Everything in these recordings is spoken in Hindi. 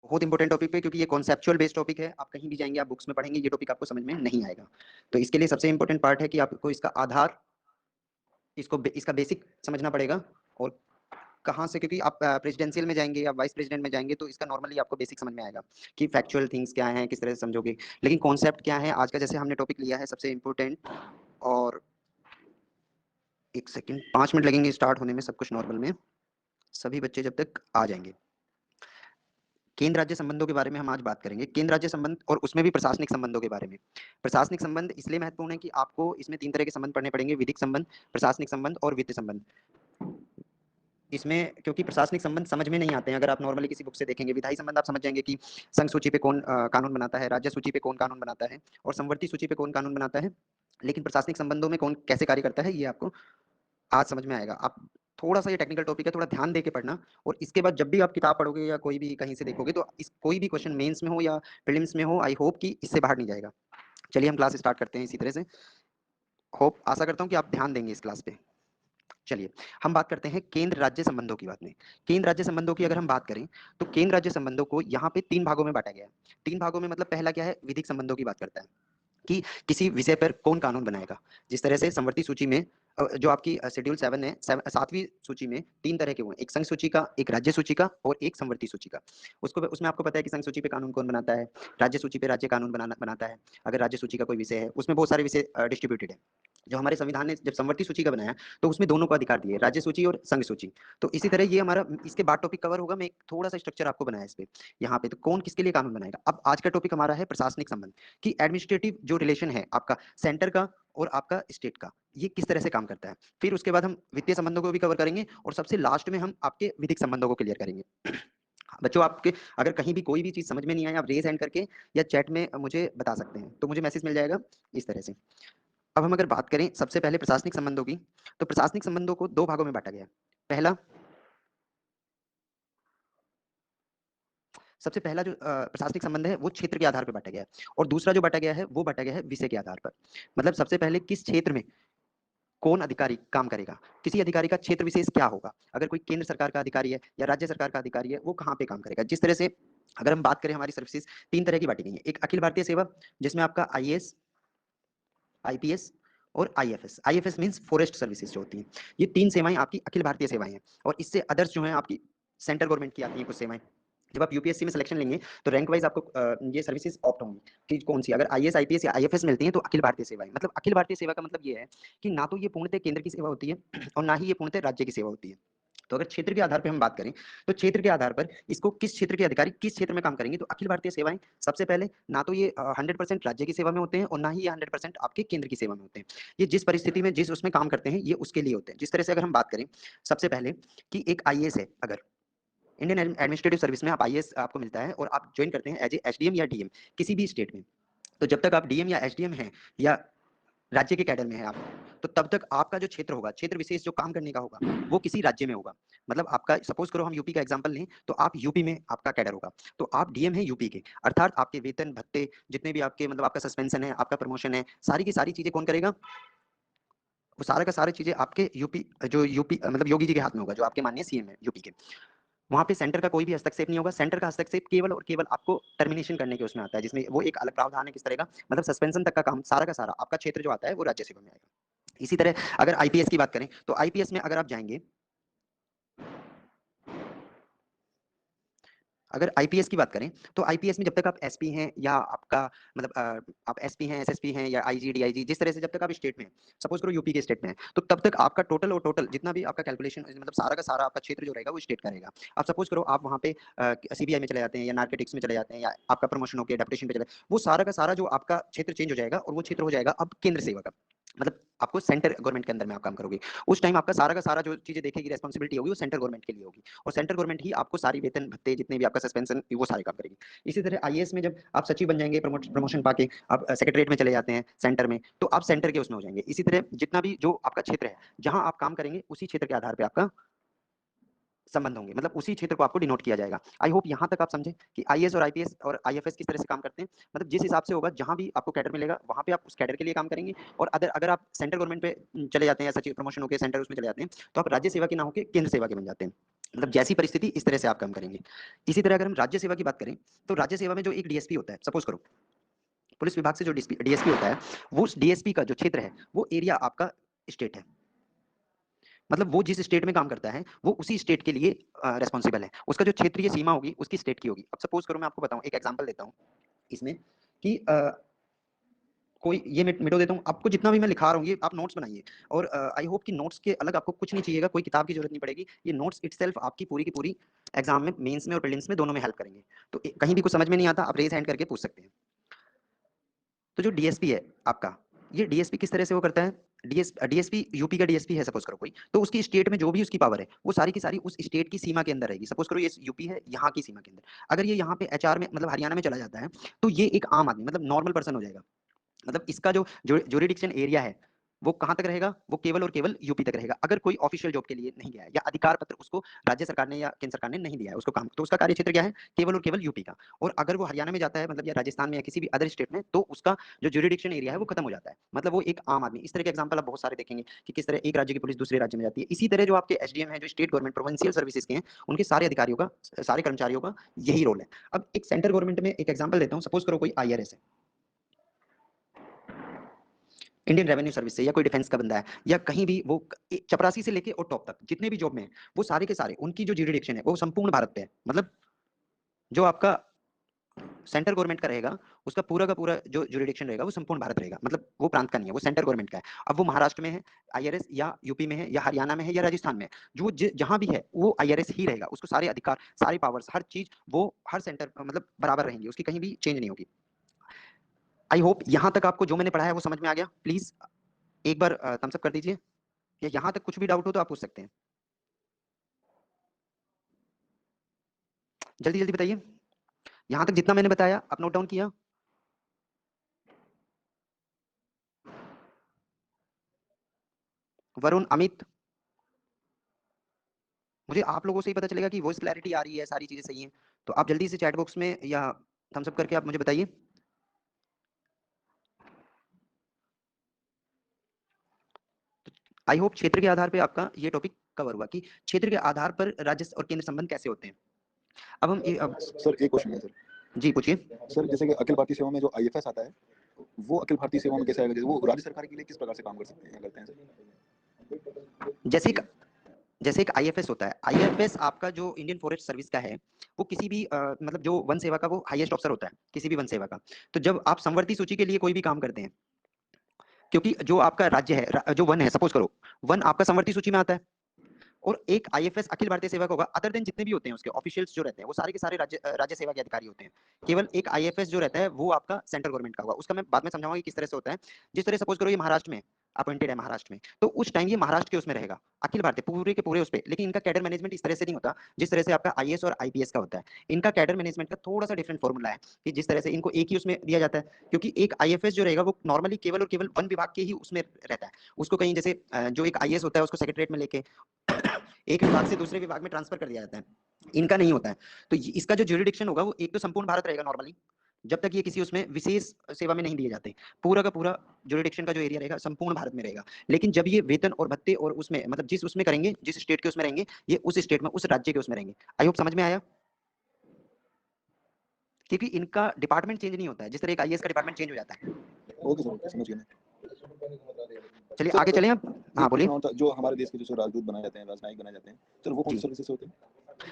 बहुत इंपॉर्टेंट टॉपिक पे, क्योंकि ये कॉन्सेप्चुअल बेस्ड टॉपिक है। आप कहीं भी जाएंगे, आप बुक्स में पढ़ेंगे, ये टॉपिक आपको समझ में नहीं आएगा। तो इसके लिए सबसे इंपॉर्टेंट पार्ट है कि आपको इसका आधार, इसका बेसिक समझना पड़ेगा। और कहाँ से, क्योंकि आप प्रेसिडेंशियल में जाएंगे या वाइस प्रेसिडेंट में जाएंगे तो इसका नॉर्मली आपको बेसिक समझ में आएगा कि फैक्चुअल थिंग्स क्या हैं, किस तरह से समझोगे। लेकिन कॉन्सेप्ट क्या है आज का, जैसे हमने टॉपिक लिया है सबसे इंपॉर्टेंट, और एक सेकंड 5 मिनट लगेंगे स्टार्ट होने में, सब कुछ नॉर्मल में, सभी बच्चे जब तक आ जाएंगे। केंद्र राज्य संबंधों के बारे में हम आज बात करेंगे, केंद्र राज्य संबंध, और उसमें भी प्रशासनिक संबंधों के बारे में। प्रशासनिक संबंध इसलिए महत्वपूर्ण है कि आपको इसमें 3 तरह के संबंध पढ़ने पड़ेंगे: विधिक संबंध, प्रशासनिक संबंध और वित्तीय संबंध। इसमें क्योंकि प्रशासनिक संबंध समझ में नहीं आते हैं, अगर आप नॉर्मली किसी बुक से देखेंगे, विधायी संबंध आप समझ जाएंगे कि संघ सूची पे कौन कानून बनाता है, राज्य सूची पे कौन कानून बनाता है, और संवर्ती सूची पे कौन कानून बनाता है। लेकिन प्रशासनिक संबंधों में कौन कैसे कार्य करता है, ये आपको आज समझ में आएगा। आप थोड़ा सा, ये टेक्निकल टॉपिक है, थोड़ा ध्यान दे के पढ़ना। और इसके बाद जब भी आप किताब पढ़ोगे या कोई भी कहीं से देखोगे, तो इस कोई भी क्वेश्चन मेंस में हो या प्रीलिम्स में हो, आई होप कि इससे बाहर नहीं जाएगा। चलिए हम क्लास स्टार्ट करते हैं इसी तरह से। होप, आशा करता हूँ कि आप ध्यान देंगे इस क्लास पे। चलिए हम बात करते हैं केंद्र राज्य संबंधों की बात में। केंद्र राज्य संबंधों की अगर हम बात करें, तो केंद्र राज्य संबंधों को यहाँ पे 3 भागों में बांटा गया है। 3 भागों में मतलब पहला क्या है, विधिक संबंधों की बात करता है कि किसी विषय पर कौन कानून बनाएगा। जिस तरह से संवर्ती सूची में जो आपकी शेड्यूल 7 है, 7वीं सूची में 3 तरह के हुए, एक संघ सूची का, एक राज्य सूची का और एक संवर्ती सूची का। उसको उसमें आपको पता है कि संघ सूची पे कानून कौन बनाता है, राज्य सूची पे राज्य कानून बनाता है। अगर राज्य सूची का कोई विषय है, उसमें बहुत सारे विषय डिस्ट्रीब्यूटेड है। जो हमारे संविधान ने जब संवर्ती सूची का बनाया, तो उसमें दोनों को अधिकार दिए, राज्य सूची और संघ सूची। तो इसी तरह ये हमारा इसके बाद टॉपिक कवर होगा। मैं एक थोड़ा सा स्ट्रक्चर आपको बनाया इस पे, यहाँ पे तो कौन किसके लिए कानून बनाएगा। अब आज का टॉपिक हमारा है प्रशासनिक संबंध, कि एडमिनिस्ट्रेटिव जो रिलेशन है आपका सेंटर का और आपका स्टेट का, ये किस तरह से काम करता है। फिर उसके बाद हम वित्तीय संबंधों को भी कवर करेंगे, और सबसे लास्ट में हम आपके विधिक संबंधों को क्लियर करेंगे। बच्चों, आपके अगर कहीं भी कोई भी चीज समझ में नहीं आए, आप रेज हैंड करके या चैट में मुझे बता सकते हैं, तो मुझे मैसेज मिल जाएगा इस तरह से। अब हम अगर बात करें सबसे पहले प्रशासनिक संबंधों की, तो प्रशासनिक संबंधों को 2 भागों में बांटा गया है। पहला, सबसे पहला जो प्रशासनिक संबंध है वो क्षेत्र के आधार पर बांटा गया है, और दूसरा जो बांटा गया है वो बांटा गया है विषय के आधार पर। मतलब सबसे पहले किस क्षेत्र में कौन अधिकारी काम करेगा, किसी अधिकारी का क्षेत्र विशेष क्या होगा। अगर कोई केंद्र सरकार का अधिकारी है या राज्य सरकार का अधिकारी है, वो कहाँ पे काम करेगा। जिस तरह से अगर हम बात करें, हमारी सर्विसेज 3 तरह की बांटी गई है। एक अखिल भारतीय सेवा, जिसमें आपका आईएएस, आईपीएस और IFS. IFS means forest services जो होती हैं। ये 3 सेवाएं आपकी अखिल भारतीय सेवाएं हैं। और इससे अदर्स जो हैं आपकी सेंट्रल गवर्नमेंट की आती हैं कुछ सेवाएं। जब आप यूपीएससी में सिलेक्शन लेंगे, तो रैंक वाइज आपको ये सर्विसेज ऑप्ट होंगी कि कौन सी। अगर आईएएस, आईपीएस या आईएफएस मिलती हैं, तो अखिल भारतीय सेवाएं। मतलब अखिल भारतीय सेवा का मतलब ये है कि ना तो ये पूर्णतः केंद्र की सेवा होती है, और ना ही ये पूर्णतः राज्य की सेवा होती है। तो अगर क्षेत्र के आधार पर हम बात करें, तो क्षेत्र के आधार पर इसको किस क्षेत्र के अधिकारी किस क्षेत्र में काम करेंगे, तो अखिल भारतीय सेवाएं सबसे पहले ना तो ये 100% राज्य की सेवा में होते हैं, और ना ही ये 100% आपके केंद्र की सेवा में होते हैं। ये जिस परिस्थिति में जिस उसमें काम करते हैं, ये उसके लिए होते हैं। जिस तरह से अगर हम बात करें सबसे पहले कि एक आईएएस है, अगर इंडियन एडमिनिस्ट्रेटिव सर्विस में आप आईएएस आपको मिलता है, और आप ज्वाइन करते हैं एज ए एसडीएम या डीएम किसी भी स्टेट में। तो जब तक आप डीएम या एसडीएम हैं, या राज्य के कैडर में है आप, तो तब तक आपका जो क्षेत्र होगा, क्षेत्र विशेष जो काम करने का होगा, वो किसी राज्य में होगा। मतलब आपका, सपोज करो हम यूपी का एग्जांपल लें, तो आप यूपी में आपका कैडर होगा, तो आप डीएम है यूपी के, अर्थात आपके वेतन भत्ते जितने भी आपके, मतलब आपका सस्पेंशन है, आपका प्रमोशन है, सारी की सारी चीजें कौन करेगा, वो सारा का सारी चीजें आपके यूपी, जो यूपी मतलब योगी जी के हाथ में होगा, जो आपके माननीय सीएम है यूपी के। वहां पे सेंटर का कोई भी हस्तक्षेप नहीं होगा। सेंटर का हस्तक्षेप केवल और केवल आपको टर्मिनेशन करने के उसमें आता है, जिसमें वो एक अलग प्रावधान है किस तरह का, मतलब सस्पेंशन तक का काम सारा का सारा आपका क्षेत्र जो आता है वो राज्य सेवा में आएगा। इसी तरह अगर आईपीएस की बात करें, तो आईपीएस में अगर आप जाएंगे, अगर आईपीएस की बात करें, तो आईपीएस में जब तक आप एसपी हैं, या आपका मतलब आप एसपी हैं, एसएसपी हैं, या आईजी, डीआईजी, जिस तरह से जब तक आप स्टेट में, सपोज करो यूपी के स्टेट में है, तो तब तक आपका टोटल और टोटल जितना भी आपका कैलकुलेशन, मतलब सारा का सारा आपका क्षेत्र जो रहेगा वो स्टेट का रहेगा। आप सपोज करो आप वहाँ पे सीबीआई में चले जाते हैं, या नार्कोटिक्स में चले जाते हैं, या आपका प्रमोशन हो गया डेपुटेशन पे चले, वो सारा का सारा जो आपका क्षेत्र चेंज हो जाएगा, और वो क्षेत्र हो जाएगा अब केंद्र सेवा का। मतलब आपको सेंटर गवर्नमेंट के अंदर में आप काम करोगे। उस टाइम आपका सारा का सारा जो चीजें देखेगी, रेस्पॉन्सिबिलिटी होगी, वो सेंट्रल गवर्नमेंट के लिए होगी, और सेंट्रल गवर्नमेंट ही आपको सारी वेतन भत्ते जितने भी आपका सस्पेंशन, वो सारे काम करेगी। इसी तरह आईएएस में जब आप सचिव बन जाएंगे, प्रमोशन पाके आप सेक्रेटरीट में चले जाते हैं सेंटर में, तो आप सेंटर के उसमें हो जाएंगे। इसी तरह जितना भी जो आपका क्षेत्र है, जहां आप काम करेंगे, उसी क्षेत्र के आधार पर आपका संबंध होंगे, मतलब उसी क्षेत्र को आपको डिनोट किया जाएगा। आई होप यहाँ तक आप समझे कि आईएएस और आईपीएस और आईएफएस किस तरह से काम करते हैं। मतलब जिस हिसाब से होगा, जहां भी आपको कैडर मिलेगा, वहां पे आप उस कैडर के लिए काम करेंगे। और अगर आप सेंट्रल गवर्नमेंट पे चले जाते हैं, या सचिव प्रमोशन होकर सेंटर उसमें चले जाते हैं, तो आप राज्य सेवा के ना होकर केंद्र सेवा के बन जाते हैं। मतलब जैसी परिस्थिति इस तरह से आप काम करेंगे। इसी तरह अगर हम राज्य सेवा की बात करें, तो राज्य सेवा में जो एक डीएसपी होता है, सपोज करो पुलिस विभाग से जो डीएसपी होता है, वो डीएसपी का जो क्षेत्र है वो एरिया आपका स्टेट है। मतलब वो जिस स्टेट में काम करता है वो उसी स्टेट के लिए रेस्पॉन्सिबल है। उसका जो क्षेत्रीय सीमा होगी उसकी स्टेट की होगी। अब सपोज करो मैं आपको बताऊं, एक एग्जांपल देता हूं इसमें कि कोई ये मिटो देता हूँ आपको, जितना भी मैं लिखा रहा हूँ ये आप नोट्स बनाइए। और आई होप कि नोट्स के अलग आपको कुछ नहीं चाहिएगा, कोई किताब की जरूरत नहीं पड़ेगी। ये नोट्स इटसेल्फ आपकी पूरी की पूरी एग्जाम में, मेंस में और प्रीलिम्स में दोनों में हेल्प करेंगे। तो कहीं भी कुछ समझ में नहीं आता आप रेज हैंड करके पूछ सकते हैं। तो जो डीएसपी है आपका, ये डीएसपी किस तरह से वो करता है, डीएसपी यूपी का डीएसपी है सपोज करो कोई, तो उसकी स्टेट में जो भी उसकी पावर है वो सारी की सारी उस स्टेट की सीमा के अंदर रहेगी। सपोज करो ये यूपी है, यहाँ की सीमा के अंदर अगर ये यहाँ पे एचआर में मतलब हरियाणा में चला जाता है, तो ये एक आम आदमी मतलब नॉर्मल पर्सन हो जाएगा। मतलब इसका जो ज्यूरिडिक्शन एरिया है वो कहां तक रहेगा, वो केवल और केवल यूपी तक रहेगा, अगर कोई ऑफिशियल जॉब के लिए नहीं गया है या अधिकार पत्र उसको राज्य सरकार ने या केंद्र सरकार ने नहीं दिया है उसको काम, तो उसका कार्य क्षेत्र क्या है, केवल और केवल यूपी का। और अगर वो हरियाणा में जाता है मतलब या राजस्थान में या किसी भी अदर स्टेट में, तो उसका जो ज्यूरिडिक्शन एरिया है वो खत्म हो जाता है। मतलब वो एक आम आदमी। इस तरह के एग्जाम्पल आप बहुत सारे देखेंगे कि किस तरह एक राज्य की पुलिस दूसरे राज्य में जाती है। इसी तरह जो आपके एसडीएम है, जो स्टेट गवर्नमेंट प्रोविंशियल सर्विसेज के हैं, उनके सारे अधिकारियों का, सारे कर्मचारियों का यही रोल है। अब एक सेंट्रल गवर्नमेंट में एक एग्जाम्पल देता हूँ, सपोज करो कोई आईआरएस है, इंडियन रेवेन्यू सर्विस से, या कोई डिफेंस का बंदा है, या कहीं भी वो चपरासी से लेके और टॉप तक जितने भी जॉब में है, वो सारे के सारे उनकी जो ज्यूरिडिक्शन है वो संपूर्ण भारत पे है। मतलब जो आपका सेंटर गवर्नमेंट का रहेगा उसका पूरा का पूरा जो ज्यूरिडिक्शन रहेगा वो संपूर्ण भारत रहेगा। मतलब वो प्रांत का नहीं है, वो सेंटर गवर्नमेंट का है। अब वो महाराष्ट्र में है आईआरएस, या यूपी में है, या हरियाणा में है, या राजस्थान में है, जो जहां भी है वो आईआरएस ही रहेगा। उसको सारे अधिकार, सारी पावर्स, हर चीज वो हर सेंटर मतलब बराबर रहेंगी, उसकी कहीं भी चेंज नहीं होगी। आई होप यहां तक आपको जो मैंने पढ़ा है वो समझ में आ गया। प्लीज एक बार थम्स अप कर दीजिए, या यहां तक कुछ भी डाउट हो तो आप पूछ सकते हैं। जल्दी जल्दी बताइए, यहां तक जितना मैंने बताया आप नोट डाउन किया। वरुण, अमित, मुझे आप लोगों से ही पता चलेगा कि वॉइस क्लैरिटी आ रही है, सारी चीजें सही हैं। तो आप जल्दी से चैट बॉक्स में या थम्स अप करके आप मुझे बताइए। आई होप क्षेत्र के आधार पे आपका ये टॉपिक कवर हुआ कि क्षेत्र के आधार पर राज्य और केंद्र संबंध कैसे होते हैं। अब हम अब सर एक क्वेश्चन है सर। जी पूछिए। सर जैसे कि अखिल भारतीय सेवा में जो आईएफएस आता है, वो अखिल भारतीय सेवा में कैसे आएगा? जैसे वो राज्य सरकार के लिए किस प्रकार से काम कर सकते हैं, करते हैं सर? जैसे एक जैसे एक आईएफएस होता है, आईएफएस आपका जो इंडियन फॉरेस्ट सर्विस का है, वो किसी भी मतलब जो वन सेवा का वो हाईएस्ट ऑफिसर होता है किसी भी वन सेवा का। तो जब आप संवर्ती सूची के लिए कोई भी काम करते हैं, क्योंकि जो आपका राज्य है, जो वन है, सपोज करो वन आपका संवर्ती सूची में आता है, और एक आईएफएस अखिल भारतीय सेवा का होगा, अदर देन जितने भी होते हैं उसके ऑफिशियल्स जो रहते हैं वो सारे के सारे राज्य सेवा के अधिकारी होते हैं। केवल एक आईएफएस जो रहता है वो आपका सेंट्रल गवर्नमेंट का होगा। उसका मैं बाद में समझाऊंगा कि किस तरह से होता है। जिस तरह सपोज करो ये महाराष्ट्र में अपॉइंटेड है, महाराष्ट्र में, तो उस टाइम ये महाराष्ट्र के उसमें रहेगा, अखिल भारतीय पूरे के पूरे उस पर। लेकिन इनका कैडर मैनेजमेंट इस तरह से नहीं होता जिस तरह से आपका आईएएस और आईपीएस का होता है। इनका कैडर मैनेजमेंट का थोड़ा सा डिफरेंट फॉर्मूला है कि जिस तरह से इनको एक ही उसमें दिया जाता है, क्योंकि एक आईएफएस जो रहेगा वो नॉर्मली केवल और केवल वन विभाग के ही उसमें रहता है। उसको कहीं जैसे जो एक आईएएस होता है उसको सेक्रेटरीट में लेके एक विभाग से दूसरे विभाग में ट्रांसफर कर दिया जाता है, इनका नहीं होता है। तो इसका जो ज्यूरिडिक्शन होगा वो एक तो संपूर्ण भारत रहेगा नॉर्मली, जब तक ये किसी उसमें विशेष सेवा में नहीं दिए जाते। पूरा का पूरा ज्यूरिडिक्शन का जो एरिया रहेगा संपूर्ण भारत में रहेगा। लेकिन जब ये वेतन और भत्ते और उसमें मतलब जिस उसमें करेंगे, जिस स्टेट के उसमें रहेंगे, ये उस स्टेट में उस राज्य के उसमें रहेंगे। आई होप समझ में आया, क्योंकि इनका डिपार्टमेंट चेंज नहीं होता है जिस तरह एक आईएएस का डिपार्टमेंट चेंज हो जाता है। ओके सर, समझ गया मैं। चलिए आगे सर चलें आप। जी, हाँ बोलिए। पूछना था, जो हमारे देश के जो राजदूत बनाए जाते हैं, राजनयिक बनाए जाते हैं, सर वो कौन सी जी, सर्विसेज से होते हैं?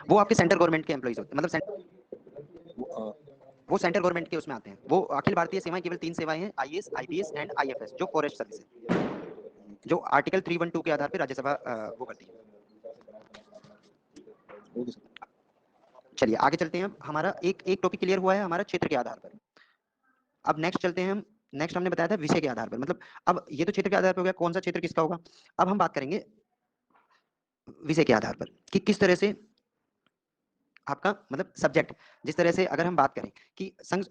वो आपके सेंट्रल गवर्नमेंट के एम्प्लॉइज होते हैं, मतलब वो, वो सेंट्रल गवर्नमेंट के उसमें आते हैं। वो अखिल भारतीय सेवाएं केवल 3 सेवाएं हैं, आईएएस, आईपीएस एंड आईएफएस, जो फॉरेस्ट सर्विस है, जो आर्टिकल 312 के आधार पर राज्यसभा वो करती है। Okay sir. चलिए आगे चलते हैं। अब हमारा एक एक टॉपिक क्लियर हुआ है हमारा क्षेत्र के आधार पर। अब नेक्स्ट चलते हैं हम। नेक्स्ट हमने बताया था विषय के आधार पर, मतलब अब ये तो क्षेत्र के आधार पर हो गया, कौन सा क्षेत्र किसका होगा। अब हम बात करेंगे विषय के आधार पर कि किस तरह से आपका मतलब सब्जेक्ट, जिस तरह से अगर हम बात करें कि संघ,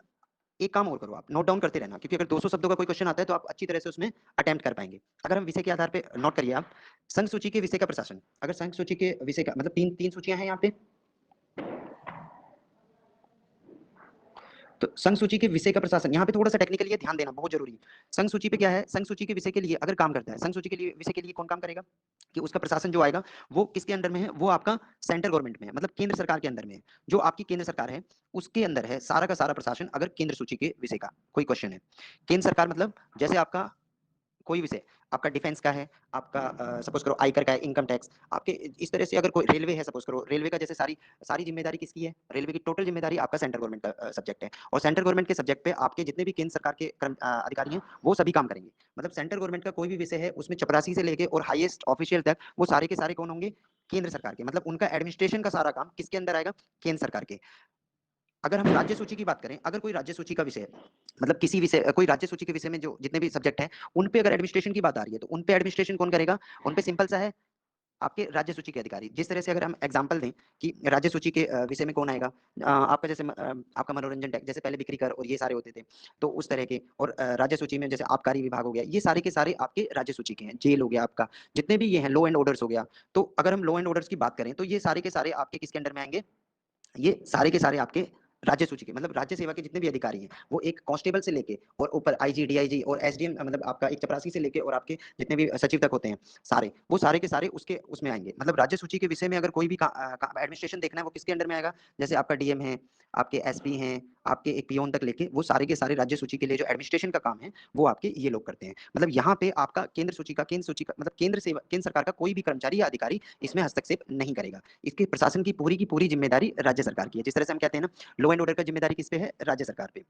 एक काम और करो आप नोट डाउन करते रहना, क्योंकि अगर 200 शब्दों का कोई क्वेश्चन आता है तो आप अच्छी तरह से उसमें अटेम्प्ट कर पाएंगे। अगर हम विषय के आधार पे नोट करिए आप, संघ सूची के विषय का प्रशासन। अगर संघ सूची के विषय का मतलब तीन तीन सूचियां हैं यहाँ पे, तो संघ सूची के विषय का प्रशासन, यहाँ पे थोड़ा सा टेक्निकल ये ध्यान देना बहुत जरूरी है। संघ सूची पे क्या है, संघ सूची के विषय के लिए अगर काम करता है, संघ सूची के लिए विषय के लिए कौन काम करेगा, कि उसका प्रशासन जो आएगा वो किसके अंडर में है, वो आपका सेंट्रल गवर्नमेंट में है, मतलब केंद्र सरकार के अंदर में है। जो आपकी केंद्र सरकार है उसके अंदर है सारा का सारा प्रशासन, अगर केंद्र सूची के विषय का कोई क्वेश्चन है। केंद्र सरकार मतलब जैसे आपका कोई विषय, आपका डिफेंस का है, आपका सपोज करो आयकर का है, इनकम टैक्स, आपके इस तरह से अगर कोई रेलवे है, सपोज करो रेलवे का जैसे सारी सारी जिम्मेदारी किसकी है, रेलवे की टोटल जिम्मेदारी आपका सेंट्रल गवर्नमेंट का सब्जेक्ट है, और सेंट्रल गवर्नमेंट के सब्जेक्ट पे आपके जितने भी केंद्र सरकार के अधिकारी हैं वो सभी काम करेंगे। मतलब सेंट्रल गवर्नमेंट का कोई भी विषय है उसमें चपरासी से लेके और हाईएस्ट ऑफिशियल तक वो सारे के सारे कौन होंगे, केंद्र सरकार के, मतलब उनका एडमिनिस्ट्रेशन का सारा काम किसके अंदर आएगा, केंद्र सरकार के। अगर हम राज्य सूची की बात करें, अगर कोई राज्य सूची का विषय मतलब किसी विषय कोई राज्य सूची के विषय में जो जितने भी सब्जेक्ट हैं उन पे अगर एडमिनिस्ट्रेशन की बात आ रही है तो उन पे एडमिनिस्ट्रेशन कौन करेगा, उन पे सिंपल सा है आपके राज्य सूची के अधिकारी। जिस तरह से अगर हम एग्जांपल दें कि राज्य सूची के विषय में कौन आएगा, आपका जैसे आपका मनोरंजन टैक्स, जैसे पहले बिक्री कर और ये सारे होते थे, तो उस तरह के, और राज्य सूची में जैसे आबकारी विभाग हो गया, ये सारे के सारे आपके राज्य सूची के हैं। जेल हो गया आपका, जितने भी ये हैं, लॉ एंड ऑर्डर्स हो गया। तो अगर हम लॉ एंड ऑर्डर्स की बात करें तो ये सारे के सारे आपके किसके अंडर में आएंगे, ये सारे के सारे आपके राज्य सूची के, मतलब राज्य सेवा के जितने भी अधिकारी हैं वो एक कांस्टेबल से लेके और ऊपर आईजी डीआईजी और एसडीएम, मतलब आपका एक चपरासी से लेके और आपके जितने भी सचिव तक होते हैं सारे, वो सारे के सारे उसके उसमें आएंगे। मतलब राज्य सूची के विषय में अगर कोई भी एडमिनिस्ट्रेशन देखना है वो किसके अंडर में आएगा, जैसे आपका डीएम है, आपके एसपी हैं, आपके एक पियोन तक लेके वो सारे के सारे राज्य सूची के लिए जो एडमिनिस्ट्रेशन का काम है वो आपके ये लोग करते हैं। मतलब यहाँ पे आपका केंद्र सूची का मतलब केंद्र सरकार का कोई भी कर्मचारी या अधिकारी इसमें हस्तक्षेप नहीं करेगा। इसके प्रशासन की पूरी जिम्मेदारी राज्य सरकार की है। जिस तरह से हम कहते हैं ना, लॉ एंड ऑर्डर का जिम्मेदारी किस पे है, राज्य सरकार पे।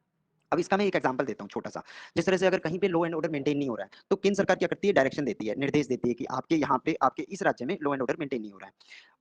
अब इसका मैं एक एग्जांपल देता हूँ छोटा सा। जिस तरह से अगर कहीं पे लॉ एंड ऑर्डर मेंटेन नहीं हो रहा है तो केंद्र सरकार क्या करती है, डायरेक्शन देती है, निर्देश देती है कि आपके यहाँ पे आपके इस राज्य में लॉ एंड ऑर्डर मेंटेन नहीं हो रहा है।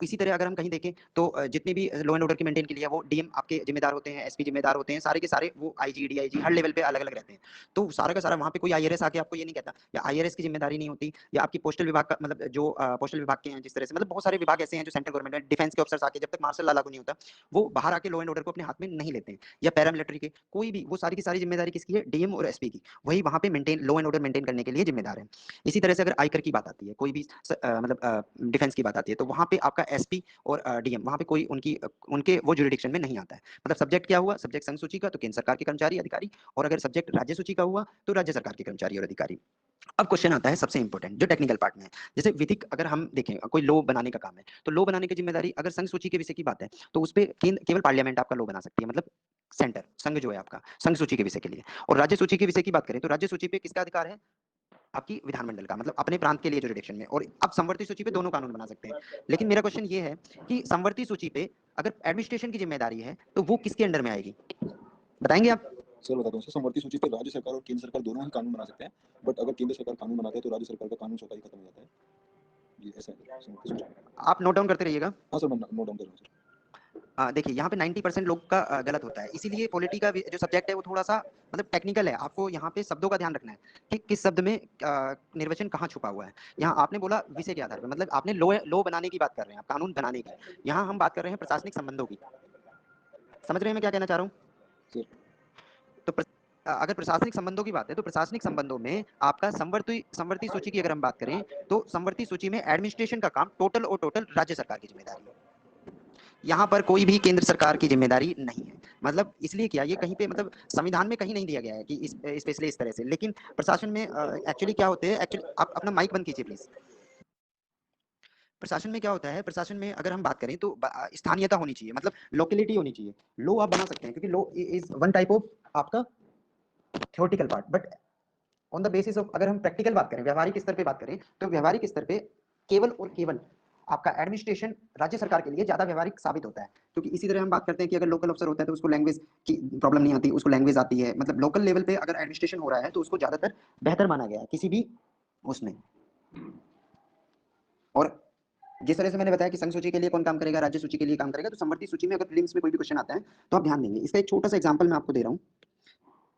इसी तरह अगर हम कहीं देखें तो जितने भी लॉ एंड ऑर्डर के मेंटेन के लिए वो डीएम आपके जिम्मेदार होते हैं, एसपी जिम्मेदार होते हैं, सारे के सारे वो आईजी डीआईजी हर लेवल पे अलग अलग रहते हैं। तो सारा का सारा वहाँ पे कोई आईआरएस आके आपको ये नहीं कहता, या आईआरएस की जिम्मेदारी नहीं होती, या आपकी पोस्टल विभाग का, मतलब जो पोस्टल विभाग के हैं, जिस तरह से मतलब बहुत सारे विभाग ऐसे हैं जो सेंट्रल गवर्नमेंट में, डिफेंस के ऑफिसर्स आके जब तक मार्शल लॉ लागू नहीं होता वो बाहर आके लॉ एंड ऑर्डर को अपने हाथ में नहीं लेते हैं, या पैरामिलिट्री के कोई भी, वो सारी की सारी जिम्मेदारी किसकी है, डीएम और एसपी की। वही वहाँ पे maintain law and order maintain करने के लिए जिम्मेदार है। इसी तरह से अगर आयकर की बात आती है, कोई भी मतलब डिफेंस की बात आती है, तो वहाँ पे आपका एसपी और डीएम वहाँ पे कोई उनके वो जुरिडिक्शन में नहीं आता है। मतलब सब्जेक्ट क्या हुआ, सब्जेक्ट संघ सूची का तो केंद्र सरकार के कर्मचारी अधिकारी, और अगर सब्जेक्ट राज्य सूची का हुआ तो राज्य सरकार के कर्मचारी और अधिकारी। अब क्वेश्चन आता है सबसे इंपॉर्टेंट जो टेक्निकल पार्ट में है। जैसे विधिक अगर हम देखें, कोई लॉ बनाने का काम है तो लॉ बनाने की जिम्मेदारी अगर संघ सूची के विषय की बात है तो उस पर केवल पार्लियामेंट आपका लॉ बना सकती है, मतलब सेंटर संघ जो है आपका संघ सूची के विषय के लिए। और राज्य सूची के विषय की बात करें तो राज्य सूची पे किसका अधिकार है, आपकी विधानमंडल का, मतलब अपने प्रांत के लिए जुरिडिक्शन में। और अब संवर्ती सूची पे दोनों कानून बना सकते हैं। लेकिन मेरा क्वेश्चन ये है कि संवर्ती सूची पे अगर एडमिनिस्ट्रेशन की जिम्मेदारी है तो वो किसके अंडर में आएगी, बताएंगे आप। सर बताता हूँ सर, समवर्ती सूची पे राज्य सरकार और केंद्र सरकार दोनों ही कानून बना सकते हैं, बट अगर केंद्र सरकार कानून बनाते हैं तो राज्य सरकार का कानून स्वतः ही खत्म हो जाता है। जी ऐसा है समवर्ती सूची में। आप नोट डाउन करते रहिएगा। हाँ सर, मैं नोट डाउन कर रहा हूँ सर। देखिए यहाँ पे 90% लोग का गलत होता है, इसीलिए पॉलिटी का जो सब्जेक्ट है वो थोड़ा सा मतलब टेक्निकल है। आपको यहाँ पे शब्दों का ध्यान रखना है कि किस शब्द में निर्वचन कहाँ छुपा हुआ है। यहाँ आपने बोला विषय के आधार पर, मतलब आपने लॉ बनाने की बात कर रहे हैं, आप कानून बनाने की। यहाँ हम बात कर रहे हैं प्रशासनिक संबंधों की। समझ रहे हैं मैं क्या कहना चाह रहा हूँ। सर तो अगर प्रशासनिक संबंधों की बात है तो प्रशासनिक संबंधों में आपका संवर्ती सूची की अगर हम बात करें तो संवर्ती सूची में एडमिनिस्ट्रेशन का काम टोटल और टोटल राज्य सरकार की जिम्मेदारी है। यहाँ पर कोई भी केंद्र सरकार की जिम्मेदारी नहीं है। मतलब इसलिए क्या, ये कहीं पे मतलब संविधान में कहीं नहीं दिया गया है कि स्पेशली इस तरह से। लेकिन प्रशासन में एक्चुअली क्या होते हैं, एक्चुअली आप अपना माइक बंद कीजिए प्लीज। प्रशासन में क्या होता है, प्रशासन में अगर हम बात करें तो स्थानीयता होनी चाहिए, मतलब लोकेलिटी होनी चाहिए। लो आप बना सकते हैं क्योंकि लो इज वन टाइप ऑफ आपका theoretical part, but on the basis of अगर हम प्रैक्टिकल बात करें, व्यवहारिक स्तर पे बात करें, तो व्यवहारिक स्तर पे केवल और केवल आपका एडमिनिस्ट्रेशन राज्य सरकार के लिए ज्यादा व्यवहारिक साबित होता है। क्योंकि इसी तरह हम बात करते हैं कि अगर लोकल अफसर होता है तो उसको लैंग्वेज की प्रॉब्लम नहीं आती, उसको लैंग्वेज आती है। मतलब लोकल लेवल पे अगर एडमिनिस्ट्रेशन हो रहा है तो उसको ज्यादातर बेहतर माना गया है किसी भी उसमें। और जिस तरह से मैंने बताया कि संघ सूची के लिए कौन काम करेगा, राज्य सूची के लिए काम करेगा, तो संवर्ती सूची में अगर प्रीलिम्स में कोई भी क्वेश्चन आता है तो आप ध्यान देंगे। इसका एक छोटा सा एग्जाम्पल मैं आपको दे रहा हूँ,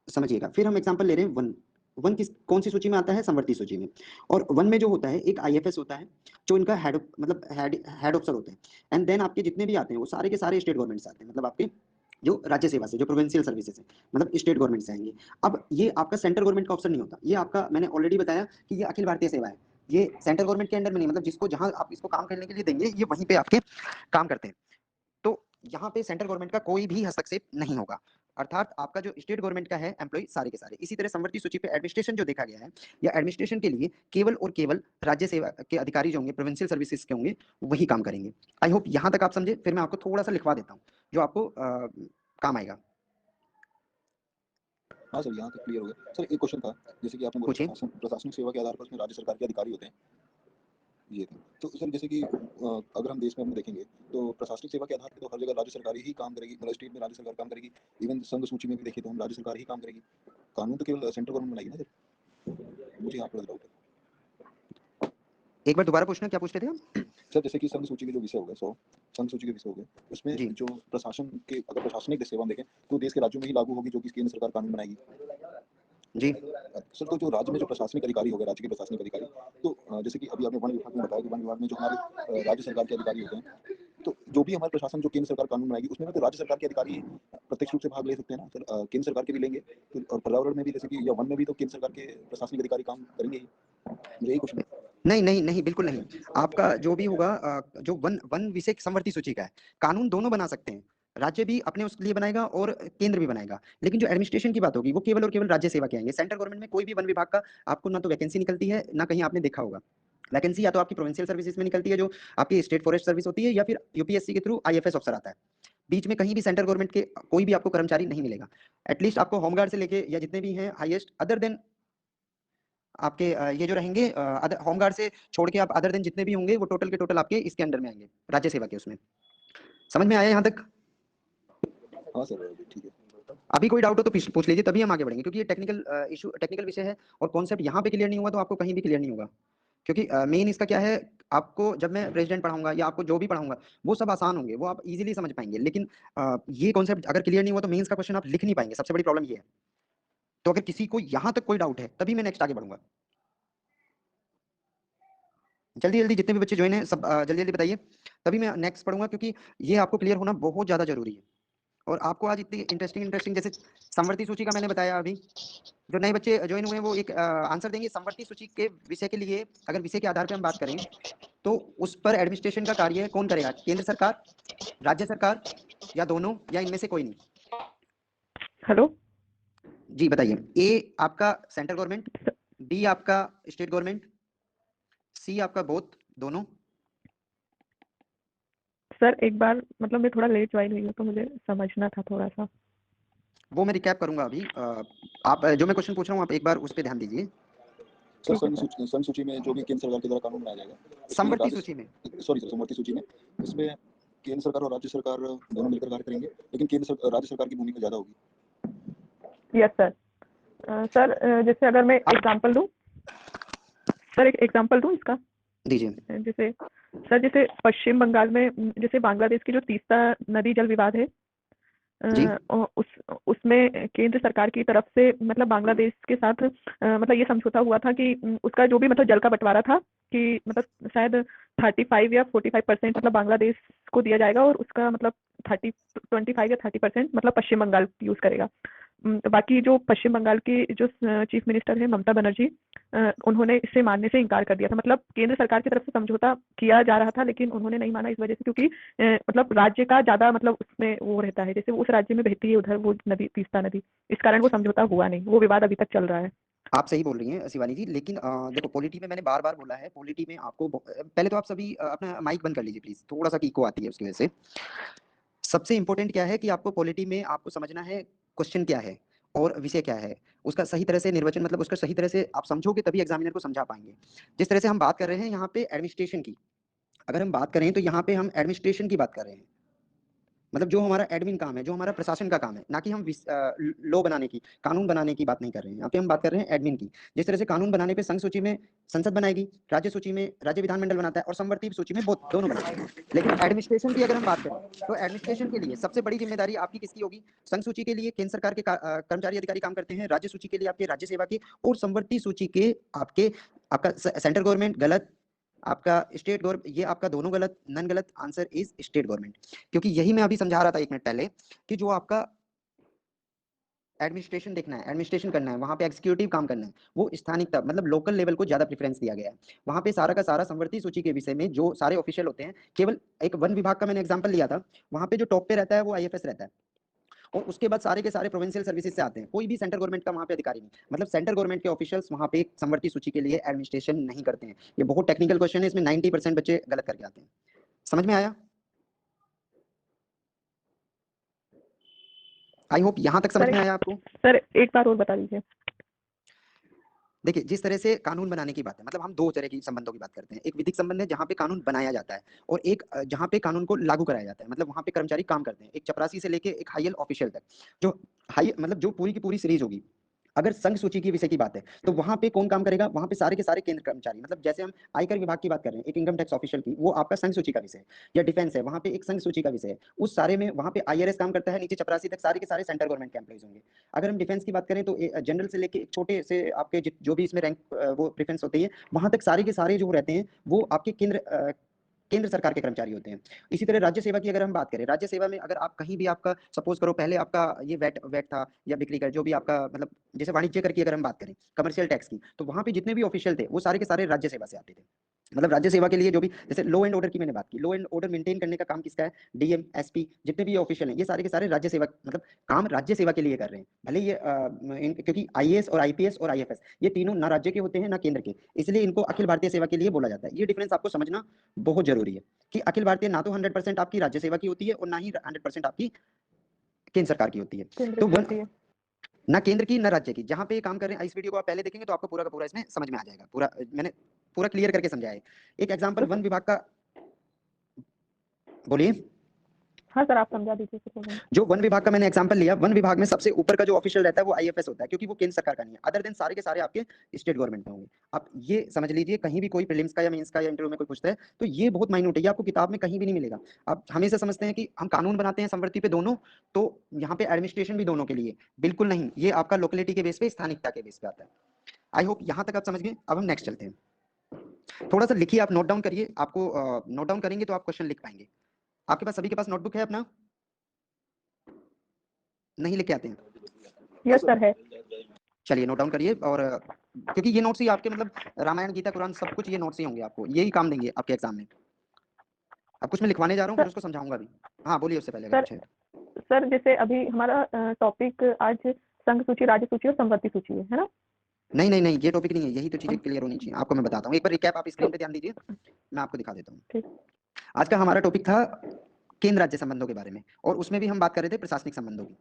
समझिएगा। फिर हम एग्जाम्पल ले रहे हैं वन। वन किस कौन सी सूची में आता है, संवर्ती सूची में। और वन में जो होता है एक आईएफएस होता है जो इनका हेड मतलब हेड ऑफिसर होते हैं। एंड देन आपके जितने भी आते हैं वो सारे के सारे स्टेट गवर्नमेंट से आते हैं, मतलब आपके जो राज्य सेवा से, जो प्रोविंशियल सर्विसेज है, मतलब स्टेट गवर्नमेंट से आएंगे। अब ये आपका सेंट्रल गवर्नमेंट का ऑप्शन नहीं होता, ये आपका मैंने ऑलरेडी बताया कि ये अखिल भारतीय सेवा है। ये सेंट्रल गवर्नमेंट के अंडर में नहीं, मतलब जिसको जहां आप इसको काम करने के लिए देंगे ये वहीं पे आपके काम करते हैं। तो यहाँ पे सेंट्रल गवर्नमेंट का कोई भी हस्तक्षेप नहीं होगा। अर्थात आपका जो स्टेट गवर्नमेंट का है एम्प्लॉय सारे के सारे। इसी तरह समवर्ती सूची पे एडमिनिस्ट्रेशन जो देखा गया है, या एडमिनिस्ट्रेशन के लिए केवल और केवल राज्य सेवा के अधिकारी जो होंगे, प्रोविंशियल सर्विसेज के होंगे, वही काम करेंगे। आई होप यहाँ तक आप समझे। फिर मैं आपको थोड़ा सा लिखवा देता हूँ जो आपको काम आएगा। हाँ सर, यहाँ तक क्लियर हो गया। सर एक क्वेश्चन था, जैसे कि आपने बोला पूछिए। प्रशासनिक सेवा के आधार पर उसमें राज्य सरकार के अधिकारी होते हैं, ये था। तो सर जैसे कि अगर हम देश में हम देखेंगे तो प्रशासनिक सेवा के आधार पर तो हर जगह राज्य सरकार ही काम करेगी, मतलब स्टेट में राज्य सरकार काम करेगी। इवन संघ सूची में भी देखें तो हम राज्य सरकार ही काम करेगी। कानून तो केवल सेंट्रल गवर्नमेंट बनाएगी ना सर, मुझे यहाँ पर डाउट है। एक बार दोबारा पूछना, क्या पूछ रहे थे आप? सर जैसे कि संघ सूची के जो विषय हो गए, 100 संघ सूची के विषय हो गए, उसमें जी जो प्रशासन के, अगर प्रशासनिक सेवा हम देखें तो देश के राज्यों में ही लागू होगी, जो कि केंद्र सरकार कानून बनाएगी। जी सर तो जो राज्य में जो प्रशासनिक अधिकारी हो गए, राज्य के प्रशासनिक अधिकारी, तो जैसे कि अभी आपने वन विभाग में बताया कि वन विभाग में जो हमारे राज्य सरकार के अधिकारी होते हैं, तो जो भी हमारे प्रशासन जो केंद्र सरकार कानून बनाएगी उसमें भी तो राज्य सरकार के अधिकारी प्रत्यक्ष रूप से भाग ले सकते हैं ना सर। केंद्र सरकार के भी लेंगे तो, और पर्यावरण में भी जैसे कि, या वन में भी तो केंद्र सरकार के प्रशासनिक अधिकारी काम करेंगे ही। मुझे यही क्वेश्चन है। नहीं नहीं नहीं, बिल्कुल नहीं। आपका जो भी होगा जो वन वन विषय समवर्ती सूची का है, कानून दोनों बना सकते हैं। राज्य भी अपने उसके लिए बनाएगा और केंद्र भी बनाएगा, लेकिन जो एडमिनिस्ट्रेशन की बात होगी वो केवल और केवल राज्य सेवा के आएंगे। सेंट्रल गवर्नमेंट में कोई भी वन विभाग का आपको ना तो वैकेंसी निकलती है, ना कहीं आपने देखा होगा। वैकेंसी या तो आपकी प्रोविंशियल सर्विसेज में निकलती है, जो आपकी स्टेट फॉरेस्ट सर्विस होती है, या फिर यूपीएससी के थ्रू आईएफएस ऑफिसर आता है। बीच में कहीं भी सेंट्रल गवर्नमेंट के कोई भी आपको कर्मचारी नहीं मिलेगा। एटलीस्ट आपको होमगार्ड से लेके या जितने भी हैं हाईएस्ट, अदर देन आपके ये जो रहेंगे होमगार्ड से छोड़ के आप अदर देन जितने भी होंगे वो टोटल के टोटल आपके इसके अंडर में आएंगे, राज्य सेवा के उसमें। समझ में आया यहाँ तक? हाँ सर ठीक है। अभी कोई डाउट हो तो पूछ लीजिए, तभी हम आगे बढ़ेंगे, क्योंकि ये टेक्निकल इशू, टेक्निकल विषय है और कॉन्सेप्ट यहाँ पे क्लियर नहीं हुआ तो आपको कहीं भी क्लियर नहीं होगा। क्योंकि मेन इसका क्या है, आपको जब मैं प्रेसिडेंट पढ़ाऊंगा या आपको जो भी पढ़ाऊंगा वो सब आसान होंगे, वो आप इजीली समझ पाएंगे, लेकिन ये कॉन्सेप्ट अगर क्लियर नहीं हुआ तो मेंस का क्वेश्चन आप लिख नहीं पाएंगे। सबसे बड़ी प्रॉब्लम ये है। तो अगर किसी को यहाँ तक कोई डाउट है तभी मैं नेक्स्ट आगे बढ़ूंगा। जल्दी जल्दी जितने भी बच्चे ज्वाइन हैं सब जल्दी जल्दी बताइए, तभी मैं नेक्स्ट पढ़ूंगा, क्योंकि ये आपको क्लियर होना बहुत ज्यादा जरूरी है। और आपको आज इतनी इंटरेस्टिंग इंटरेस्टिंग जैसे समवर्ती सूची का मैंने बताया, अभी जो नए बच्चे ज्वाइन हुए हैं वो एक आंसर देंगे समवर्ती सूची के विषय के लिए। अगर विषय के आधार पर हम बात करें तो उस पर एडमिनिस्ट्रेशन का कार्य कौन करेगा? केंद्र सरकार, राज्य सरकार, या दोनों, या इनमें से कोई नहीं? हेलो। जी बताइए। ए आपका सेंट्रल गवर्नमेंट, बी आपका स्टेट गवर्नमेंट, सी आपका बोथ, दोनों। सर एक बार मतलब मैं थोड़ा लेट ज्वाइन हुई हूँ तो मुझे समझना था थोड़ा सा। वो मैं रिकैप करूंगा अभी। आप जो मैं क्वेश्चन पूछ रहा हूँ आप एक बार उस पर ध्यान दीजिए। सर संघ सूची में जो भी केंद्र सरकार के द्वारा कानून बनाया जाएगा, उसमें समवर्ती सूची में, सॉरी सर, समवर्ती सूची में इसमें केंद्र सरकार और राज्य सरकार दोनों मिलकर कार्य करेंगे, लेकिन राज्य सरकार की भूमिका ज्यादा होगी। Yes sir. सर जैसे अगर मैं एग्जांपल दूं, सर एक एग्जांपल दूं इसका। दीजिए। जैसे सर, जैसे पश्चिम बंगाल में जैसे बांग्लादेश की जो तीस्ता नदी जल विवाद है, जी उसमें केंद्र सरकार की तरफ से मतलब बांग्लादेश के साथ मतलब ये समझौता हुआ था कि उसका जो भी मतलब जल का बंटवारा था कि मतलब शायद 35 या 45% मतलब बांग्लादेश को दिया जाएगा और उसका मतलब 25 या 30% मतलब पश्चिम बंगाल यूज करेगा। तो बाकी जो पश्चिम बंगाल की जो चीफ मिनिस्टर है ममता बनर्जी, उन्होंने इसे मानने से इनकार कर दिया था। मतलब केंद्र सरकार की तरफ से समझौता किया जा रहा था लेकिन उन्होंने नहीं माना, इस वजह से क्योंकि मतलब राज्य का ज्यादा मतलब उसमें वो रहता है, जैसे उस राज्य में बहती है उधर वो नदी तीस्ता नदी, इस कारण वो समझौता हुआ नहीं, वो विवाद अभी तक चल रहा है। आप सही बोल रही हैं शिवानी जी, लेकिन देखो पॉलिटी में मैंने बार बार बोला है, पॉलिटी में आपको पहले तो आप सभी अपना माइक बंद कर लीजिए प्लीज, थोड़ा सा इको आती है उसकी वजह से। सबसे इंपॉर्टेंट क्या है कि आपको पॉलिटी में आपको समझना है क्वेश्चन क्या है और विषय क्या है, उसका सही तरह से निर्वचन, मतलब उसका सही तरह से आप समझोगे तभी एग्जामिनर को समझा पाएंगे। जिस तरह से हम बात कर रहे हैं यहाँ पे एडमिनिस्ट्रेशन की, अगर हम बात करें तो यहाँ पे हम एडमिनिस्ट्रेशन की बात कर रहे हैं, मतलब जो हमारा एडमिन काम है, जो हमारा प्रशासन का काम है, ना कि हम लॉ बनाने की, कानून बनाने की बात नहीं कर रहे हैं। यहाँ पे हम बात कर रहे हैं एडमिन की। जिस तरह से कानून बनाने पे संघ सूची में संसद बनाएगी, राज्य सूची में राज्य विधानमंडल बनाता है, और समवर्ती सूची में दोनों बनाते हैं। लेकिन एडमिनिस्ट्रेशन की अगर हम बात करें तो एडमिनिस्ट्रेशन के लिए सबसे बड़ी जिम्मेदारी आपकी किसकी होगी? संघ सूची के लिए केंद्र सरकार के कर्मचारी अधिकारी काम करते हैं, राज्य सूची के लिए आपके राज्य सेवा के, और समवर्ती सूची के आपका सेंट्रल गवर्नमेंट गलत, आपका स्टेट गवर्नमेंट, ये आपका दोनों गलत, नन गलत, आंसर इज स्टेट गवर्नमेंट। क्योंकि यही मैं अभी समझा रहा था 1 मिनट पहले कि जो आपका एडमिनिस्ट्रेशन देखना है, एडमिनिस्ट्रेशन करना है, वहां पे एग्जीक्यूटिव काम करना है, वो स्थानिक तक मतलब लोकल लेवल को ज्यादा प्रेफरेंस दिया गया है। वहां पे सारा का सारा संवर्ती सूची के विषय में जो सारे ऑफिशियल होते हैं, केवल एक वन विभाग का मैंने एग्जांपल लिया था, वहां पे जो टॉप पे रहता है वो आईएफएस रहता है, और उसके बाद सारे के सारे प्रोविंशियल सर्विसेज से आते हैं, कोई भी सेंट्रल गवर्नमेंट का वहाँ पे अधिकारी नहीं, मतलब सेंट्रल गवर्नमेंट के ऑफिशियल्स वहाँ पे समवर्ती सूची के लिए एडमिनिस्ट्रेशन नहीं करते हैं। ये बहुत टेक्निकल क्वेश्चन है, इसमें 90% बच्चे गलत करके आते हैं। समझ में आया? आई होप यहाँ तक समझ सर में आया आपको। सर एक बार और बता दीजिए। देखिए, जिस तरह से कानून बनाने की बात है, मतलब हम दो तरह की संबंधों की बात करते हैं। एक विधिक संबंध है जहाँ पे कानून बनाया जाता है, और एक जहाँ पे कानून को लागू कराया जाता है, मतलब वहाँ पे कर्मचारी काम करते हैं। एक चपरासी से लेके एक हायर ऑफिशियल तक, जो हाई मतलब जो पूरी की पूरी सीरीज होगी। अगर संघ सूची की विषय की बात है, तो वहाँ पे कौन काम करेगा? वहाँ पे सारे के सारे केंद्र कर्मचारी, मतलब जैसे हम आयकर विभाग की बात कर रहे हैं, एक इनकम टैक्स ऑफिशियल की, वो आपका संघ सूची का विषय है। या डिफेंस है, वहाँ पे एक संघ सूची का विषय है। उस सारे में वहाँ पे आईआरएस काम करता है, नीचे चपरासी तक सारे के सारे सेंट्रल गवर्नमेंट के एम्प्लॉइज होंगे। अगर हम डिफेंस की बात करें तो जनरल से लेके छोटे से आपके जो भी इसमें रैंक वो प्रेफरेंस होती है, वहां तक सारे के सारे जो रहते हैं वो आपके केंद्र सरकार के कर्मचारी होते हैं। इसी तरह राज्य सेवा की अगर हम बात करें, राज्य सेवा में अगर आप कहीं भी आपका सपोज करो पहले आपका ये वैट वैट था या बिक्री कर जो भी आपका मतलब जैसे वाणिज्य कर की अगर हम बात करें कमर्शियल टैक्स की, तो वहां पे जितने भी ऑफिशियल थे वो सारे के सारे राज्य सेवा से आते थे। मतलब राज्य सेवा के लिए जो भी जैसे लॉ एंड ऑर्डर की मैंने बात की, लॉ एंड ऑर्डर मेंटेन करने का काम किसका है? डीएम, एसपी, जितने भी ऑफिशियल हैं ये सारे के सारे राज्य सेवा मतलब काम राज्य सेवा के लिए कर रहे हैं। भले ये क्योंकि आईएएस और आईपीएस और आईएफएस ये तीनों ना राज्य के होते हैं ना केंद्र के, इसलिए इनको अखिल भारतीय सेवा के लिए बोला जाता है। ये डिफरेंस आपको समझना बहुत जरूरी है कि अखिल भारतीय ना तो 100% आपकी राज्य सेवा की होती है और ना ही 100% आपकी केंद्र सरकार की होती है। केंद्र तो की होती है। ना केंद्र की ना राज्य की। जहां पे ये काम कर रहे हैं, इस वीडियो को आप पहले देखेंगे तो आपको पूरा का पूरा इसमें समझ में आ जाएगा। पूरा मैंने पूरा क्लियर करके समझाया है। एक एग्जांपल तो वन विभाग का, बोलिए। हाँ सर, आप समझा दीजिए फिर। जो वन विभाग का मैंने एग्जांपल लिया, वन विभाग में सबसे ऊपर का जो ऑफिशियल रहता है वो आईएफएस होता है, क्योंकि वो केंद्र सरकार का नहीं है। अदर देन सारे के सारे आपके स्टेट गवर्नमेंट में होंगे। आप ये समझ लीजिए, कहीं भी कोई प्रीलिम्स का या मेंस का या इंटरव्यू में कोई पूछता है तो ये बहुत माइन्यूट है, ये आपको किताब में कहीं भी नहीं मिलेगा। आप हमेशा समझते हैं कि हम कानून बनाते हैं संवृत्ति पे दोनों, तो यहाँ पे एडमिनिस्ट्रेशन भी दोनों के लिए, बिल्कुल नहीं। ये आपका लोकेलिटी के बेस पे, स्थानिकता के बेस पे आता है। आई होप यहाँ तक आप समझ गए। अब हम नेक्स्ट चलते हैं। थोड़ा सा लिखिए, आप नोट डाउन करिए। आपको नोट डाउन करेंगे तो आप क्वेश्चन लिख पाएंगे। आपके पास सभी के पास नोटबुक है अपना? नहीं लेके आते हैं? यस सर है। चलिए नोट डाउन करिए। और क्योंकि ये नोट्स ही आपके मतलब रामायण गीता कुरान सब कुछ ये नोट्स ही होंगे, आपको यही काम देंगे आपके एग्जाम में। अब कुछ मैं लिखवाने जा रहा हूँ, फिर सर उसको समझाऊंगा भी। हाँ बोलिए, उससे पहले अगर सर कुछ है। सर जैसे अभी हमारा टॉपिक आज संघ सूची, राज्य सूची और संवर्ती सूची है ना? नहीं नहीं नहीं, ये टॉपिक नहीं है, यही तो चीजें क्लियर होनी चाहिए। आपको मैं बताता हूँ, एक बार रिकैप आप स्क्रीन तो पे ध्यान दीजिए, मैं आपको दिखा देता हूँ। ठीक। आज का हमारा टॉपिक था केंद्र राज्य संबंधों के बारे में, और उसमें भी हम बात कर रहे थे प्रशासनिक संबंधों की।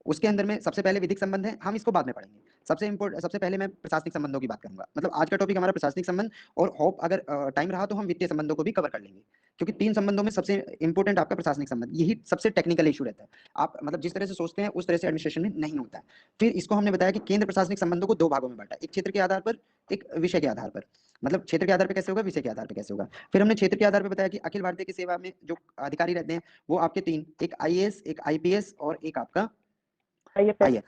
उसके अंदर में सबसे पहले विधिक संबंध है, हम इसको बाद में पढ़ेंगे। सबसे पहले मैं प्रशासनिक संबंधों की बात करूंगा। मतलब आज का टॉपिक हमारा प्रशासनिक संबंध, और होप अगर टाइम रहा तो हम वित्तीय संबंधों को भी कवर कर लेंगे, क्योंकि तीन संबंधों में सबसे इंपॉर्टेंट आपका प्रशासनिक संबंध, यही सबसे टेक्निकल इशू रहता है। आप मतलब जिस तरह से सोचते हैं उस तरह से एडमिनिस्ट्रेशन में नहीं होता है। फिर इसको हमने बताया कि केंद्र प्रशासनिक संबंधों को दो भागों में बांटा, एक क्षेत्र के आधार पर, एक विषय के आधार पर। मतलब क्षेत्र के आधार पर कैसे होगा, विषय के आधार पर कैसे होगा। फिर हमने क्षेत्र के आधार पर बताया कि अखिल भारतीय की सेवा में जो अधिकारी रहते हैं वो आपके तीन, एक आईएएस, एक आईपीएस और एक आपका आईएफएस। आईएएस।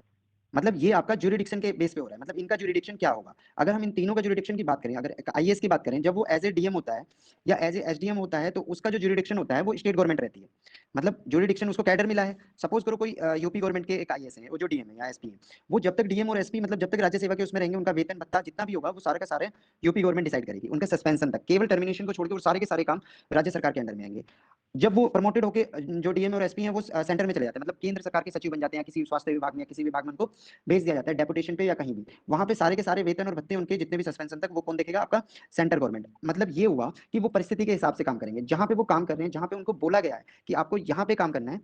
मतलब ये आपका ज्यूरिडिक्शन के बेस पे हो रहा है। मतलब इनका ज्यूरिडिक्शन क्या होगा? अगर हम इन तीनों का ज्यूरिडिक्शन की बात करें, अगर आईएएस की बात करें, जब वो एज ए डीएम होता है या एज ए एसडीएम होता है, तो उसका जो ज्यूरिडिक्शन होता है वो स्टेट गवर्नमेंट रहती है। मतलब ज्यूरिडिक्शन उसको कैडर मिला है। सपोज करो कोई यूपी गवर्नमेंट के एक आईएएस है, वो जो डीएम है या एसपी है, वो जब तक डीएम और एसपी मतलब जब तक राज्य सेवा के उसमें रहेंगे, उनका वेतन भत्ता जितना भी होगा वो सारा का सारे यूपी गवर्नमेंट डिसाइड करेगी, उनका सस्पेंशन तक, केवल टर्मिनेशन को छोड़कर सारे के सारे काम राज्य सरकार के अंडर में आएंगे। जब वो प्रमोटेड होके जो डीएम और एसपी हैं वो सेंटर में चले जाते हैं, मतलब केंद्र सरकार के सचिव बन जाते हैं, किसी स्वास्थ्य विभाग में या किसी विभाग में उनको भेज दिया जाता है डेपुटेशन पे या कहीं भी। वहां पे सारे के सारे वेतन और भत्ते उनके जितने भी सस्पेंशन तक वो कौन देखेगा? आपका सेंट्रल गवर्नमेंट। मतलब ये हुआ कि वो परिस्थिति के हिसाब से काम करेंगे। जहां पे वो काम कर रहे हैं, जहां पे उनको बोला गया है कि आपको यहाँ पे काम करना है,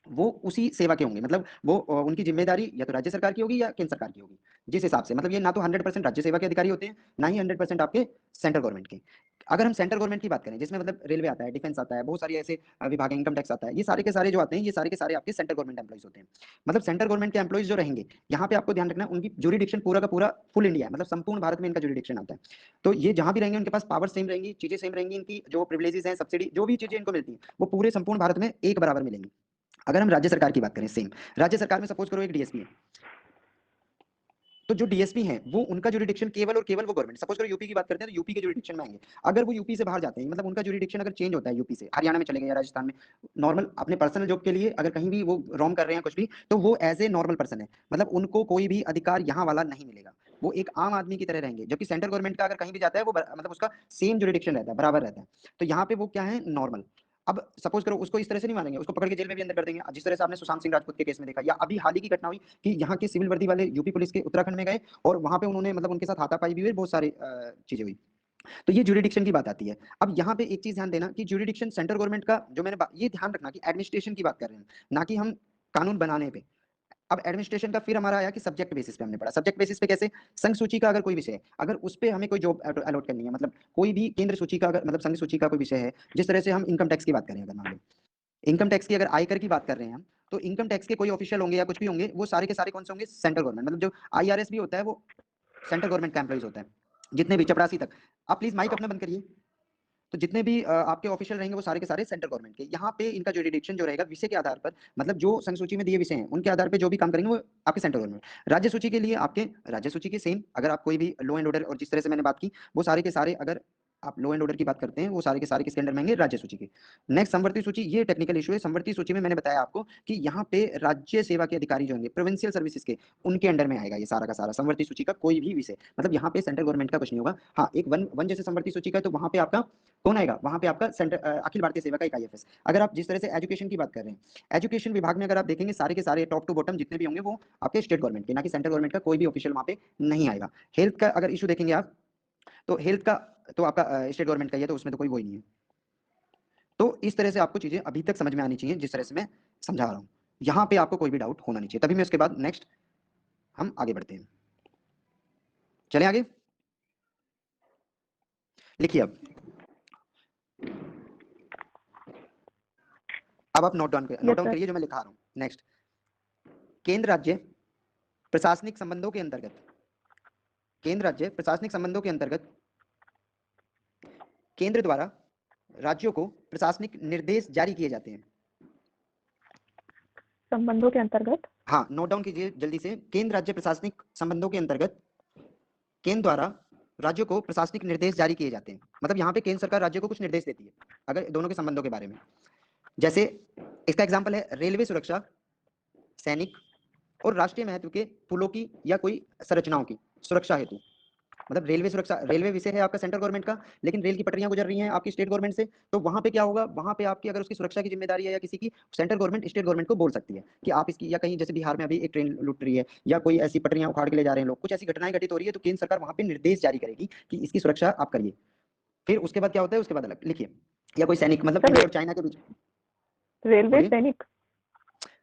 वो उसी सेवा के होंगे। मतलब वो उनकी जिम्मेदारी या तो राज्य सरकार की होगी या केंद्र सरकार की होगी, जिस हिसाब से। मतलब ये ना तो 100% राज्य सेवा के अधिकारी होते हैं, ना ही 100% आपके सेंट्रल गवर्नमेंट के। अगर हम सेंट्रल गवर्नमेंट की बात करें, जिसमें मतलब रेलवे आता है, डिफेंस आता है, बहुत सारे ऐसे विभाग, इनकम टैक्स आता है, ये सारे के सारे जो आते हैं, ये सारे के सारे आपके सेंट्रल गवर्नमेंट एम्प्लॉइज होते हैं। मतलब सेंट्रल गवर्नमेंट के एम्प्लॉइज जो रहेंगे, यहाँ पे आपको ध्यान रखना है उनकी ज्यूरिडिक्शन पूरा का पूरा फुल इंडिया है, मतलब संपूर्ण भारत में इनका ज्यूरिडिक्शन आता है। तो ये जहां भी रहेंगे उनके पास पावर सेम रहेंगी, चीजें सेम रहेंगी, इनकी जो प्रिविलेजेस हैं, सब्सिडी, जो भी चीजें इनको मिलती हैं वो पूरे संपूर्ण भारत में एक बराबर मिलेंगी। अगर हम राज्य सरकार की बात करें, सेम राज्य सरकार में सपोज करो एक डीएसपी है, तो जो डीएसपी है वो उनका ज्यूरिडिक्शन केवल और केवल वो गवर्नमेंट। सपोज करो यूपी की बात करते हैं तो यूपी के ज्यूरिडिक्शन में आएंगे। अगर वो यूपी से बाहर जाते हैं, मतलब उनका ज्यूरिडिक्शन अगर चेंज होता है, यूपी से हरियाणा में चले गए या राजस्थान में, नॉर्मल अपने पर्सनल जॉब के लिए अगर कहीं भी वो रोम कर रहे हैं कुछ भी, तो वो एज ए नॉर्मल पर्सन है, मतलब उनको कोई भी अधिकार यहाँ वाला नहीं मिलेगा, वो एक आम आदमी की तरह रहेंगे। जबकि सेंट्रल गवर्नमेंट का अगर कहीं भी जाता है वो मतलब उसका सेम ज्यूरिडिक्शन रहता है, बराबर रहता है। तो यहाँ पे वो क्या है, नॉर्मल। अब सपोज करो उसको इस तरह से नहीं मारेंगे, उसको पकड़ के जेल में भी अंदर कर देंगे, जिस तरह से आपने सुशांत सिंह राजपूत के केस में देखा, या अभी हाल ही की घटना हुई कि यहाँ के सिविल वर्दी वाले यूपी पुलिस के उत्तराखंड में गए और वहां पे उन्होंने मतलब उनके साथ हाथापाई भी हुई, बहुत सारी चीजें हुई। तो ये ज्यूरिडिक्शन की बात आती है। अब यहाँ पे एक चीज ध्यान देना कि ज्यूरिडिक्शन सेंट्रल गवर्नमेंट का, जो मैंने ये ध्यान रखना कि एडमिनिस्ट्रेशन की बात कर रहे हैं, ना कि हम कानून बनाने पे। अब एडमिनिस्ट्रेशन का फिर हमारा आया कि सब्जेक्ट बेसिस पे हमने पढ़ा। सब्जेक्ट बेसिस पे कैसे? संघ सूची का अगर कोई विषय है, अगर उस पे हमें कोई जॉब अलॉट करनी है, मतलब कोई भी केंद्र सूची का अगर, मतलब संघ सूची का कोई विषय है, जिस तरह से हम इनकम टैक्स की बात करें, अगर मान लो इनकम टैक्स की, अगर आयकर की बात कर रहे हैं हम, तो इनकम टैक्स के कोई ऑफिशियल होंगे या कुछ भी होंगे, वो सारे के सारे कौन से होंगे? Central government. मतलब जो आईआरएस भी होता है वो सेंट्रल गवर्नमेंट का एम्प्लॉइज होता है, जितने भी चपरासी तक। आप प्लीज माइक अपना बंद करिए। तो जितने भी आपके ऑफिशियल रहेंगे वो सारे के सारे सेंट्रल गवर्नमेंट के। यहाँ पे इनका ज्यूरिडिक्शन जो रहेगा विषय के आधार पर, मतलब जो संघ सूची में दिए विषय हैं उनके आधार पे जो भी काम करेंगे वो आपके सेंट्रल गवर्नमेंट। राज्य सूची के लिए आपके राज्य सूची के सेम, अगर आप कोई भी लॉ एंड ऑर्डर और जिस तरह से मैंने बात की, वो सारे के सारे, अगर आप लॉ एंड ऑर्डर की बात करते हैं, वो सारे के सारे किसके अंडर में आएंगे? राज्य सूची के। नेक्स्ट संवर्ती सूची, ये टेक्निकल इशू है। संवर्ती सूची में मैंने बताया आपको कि यहाँ पे राज्य सेवा के अधिकारी जो होंगे प्रोविंशियल सर्विसेज के, उनके अंडर में आएगा ये सारा का सारा संवर्ती सूची का कोई भी विषय। मतलब यहाँ पे सेंट्रल गवर्नमेंट का कुछ नहीं होगा। हाँ, एक वन वन जैसे संवर्ती सूची का, तो वहां पे आपका कौन आएगा? वहां पे आपका सेंटर अखिल भारतीय सेवा का एक आईएफएस। अगर आप जिस तरह से एजुकेशन की बात कर रहे हैं, एजुकेशन विभाग में अगर आप देखेंगे सारे के सारे टॉप टू बॉटम जितने भी होंगे वो आपके स्टेट गवर्नमेंट के, ना कि सेंट्रल गवर्नमेंट का कोई भी ऑफिशियल वहां पे नहीं आएगा। हेल्थ का अगर इशू देखेंगे आप, तो हेल्थ का तो आपका स्टेट गवर्नमेंट का ही है, तो उसमें तो कोई वही नहीं है। तो इस तरह से आपको चीजें अभी तक समझ में आनी चाहिए जिस तरह से मैं समझा रहा हूं। यहाँ पे आपको कोई भी डाउट होना नहीं चाहिए, तभी मैं उसके बाद नेक्स्ट हम आगे बढ़ते हैं। चलें आगे, लिखिए अब आप नोट डाउन यस सर। करिए जो मैं लिखा रहा हूँ। नेक्स्ट, केंद्र राज्य प्रशासनिक संबंधों के अंतर्गत, केंद्र राज्य प्रशासनिक संबंधों के अंतर्गत केंद्र द्वारा राज्यों को प्रशासनिक निर्देश जारी किए जाते हैं। संबंधों के अंतर्गत, हाँ, नोट डाउन कीजिए जल्दी से। केंद्र राज्य प्रशासनिक संबंधों के अंतर्गत केंद्र द्वारा राज्यों को प्रशासनिक निर्देश जारी किए जाते हैं। मतलब यहाँ पे केंद्र सरकार राज्य को कुछ निर्देश देती है अगर दोनों के संबंधों के बारे में। जैसे इसका एग्जांपल है रेलवे सुरक्षा, सैनिक और राष्ट्रीय महत्व के पुलों की या कोई संरचनाओं की सुरक्षा हेतु। मतलब रेलवे सुरक्षा, रेलवे विषय है आपका सेंट्रल गवर्नमेंट का, लेकिन रेल की पटरियां गुजर रही हैं आपकी स्टेट गवर्नमेंट से, तो वहां पे क्या होगा? वहां पे आपकी अगर उसकी सुरक्षा की जिम्मेदारी है या किसी की, सेंट्रल गवर्नमेंट स्टेट गवर्नमेंट को बोल सकती है कि आप इसकी, या कहीं जैसे बिहार में अभी एक ट्रेन लुट रही है या कोई ऐसी पटरियां उखाड़ के ले जा रहे हैं लोग, कुछ ऐसी घटनाएं घटित हो रही है, तो केंद्र सरकार वहां पे निर्देश जारी करेगी कि इसकी सुरक्षा आप करिए। फिर उसके बाद क्या होता है? उसके बाद अलग लिखिए, या कोई सैनिक, मतलब सर इंडिया और चाइना के बीच। रेलवे बोलिए। सैनिक,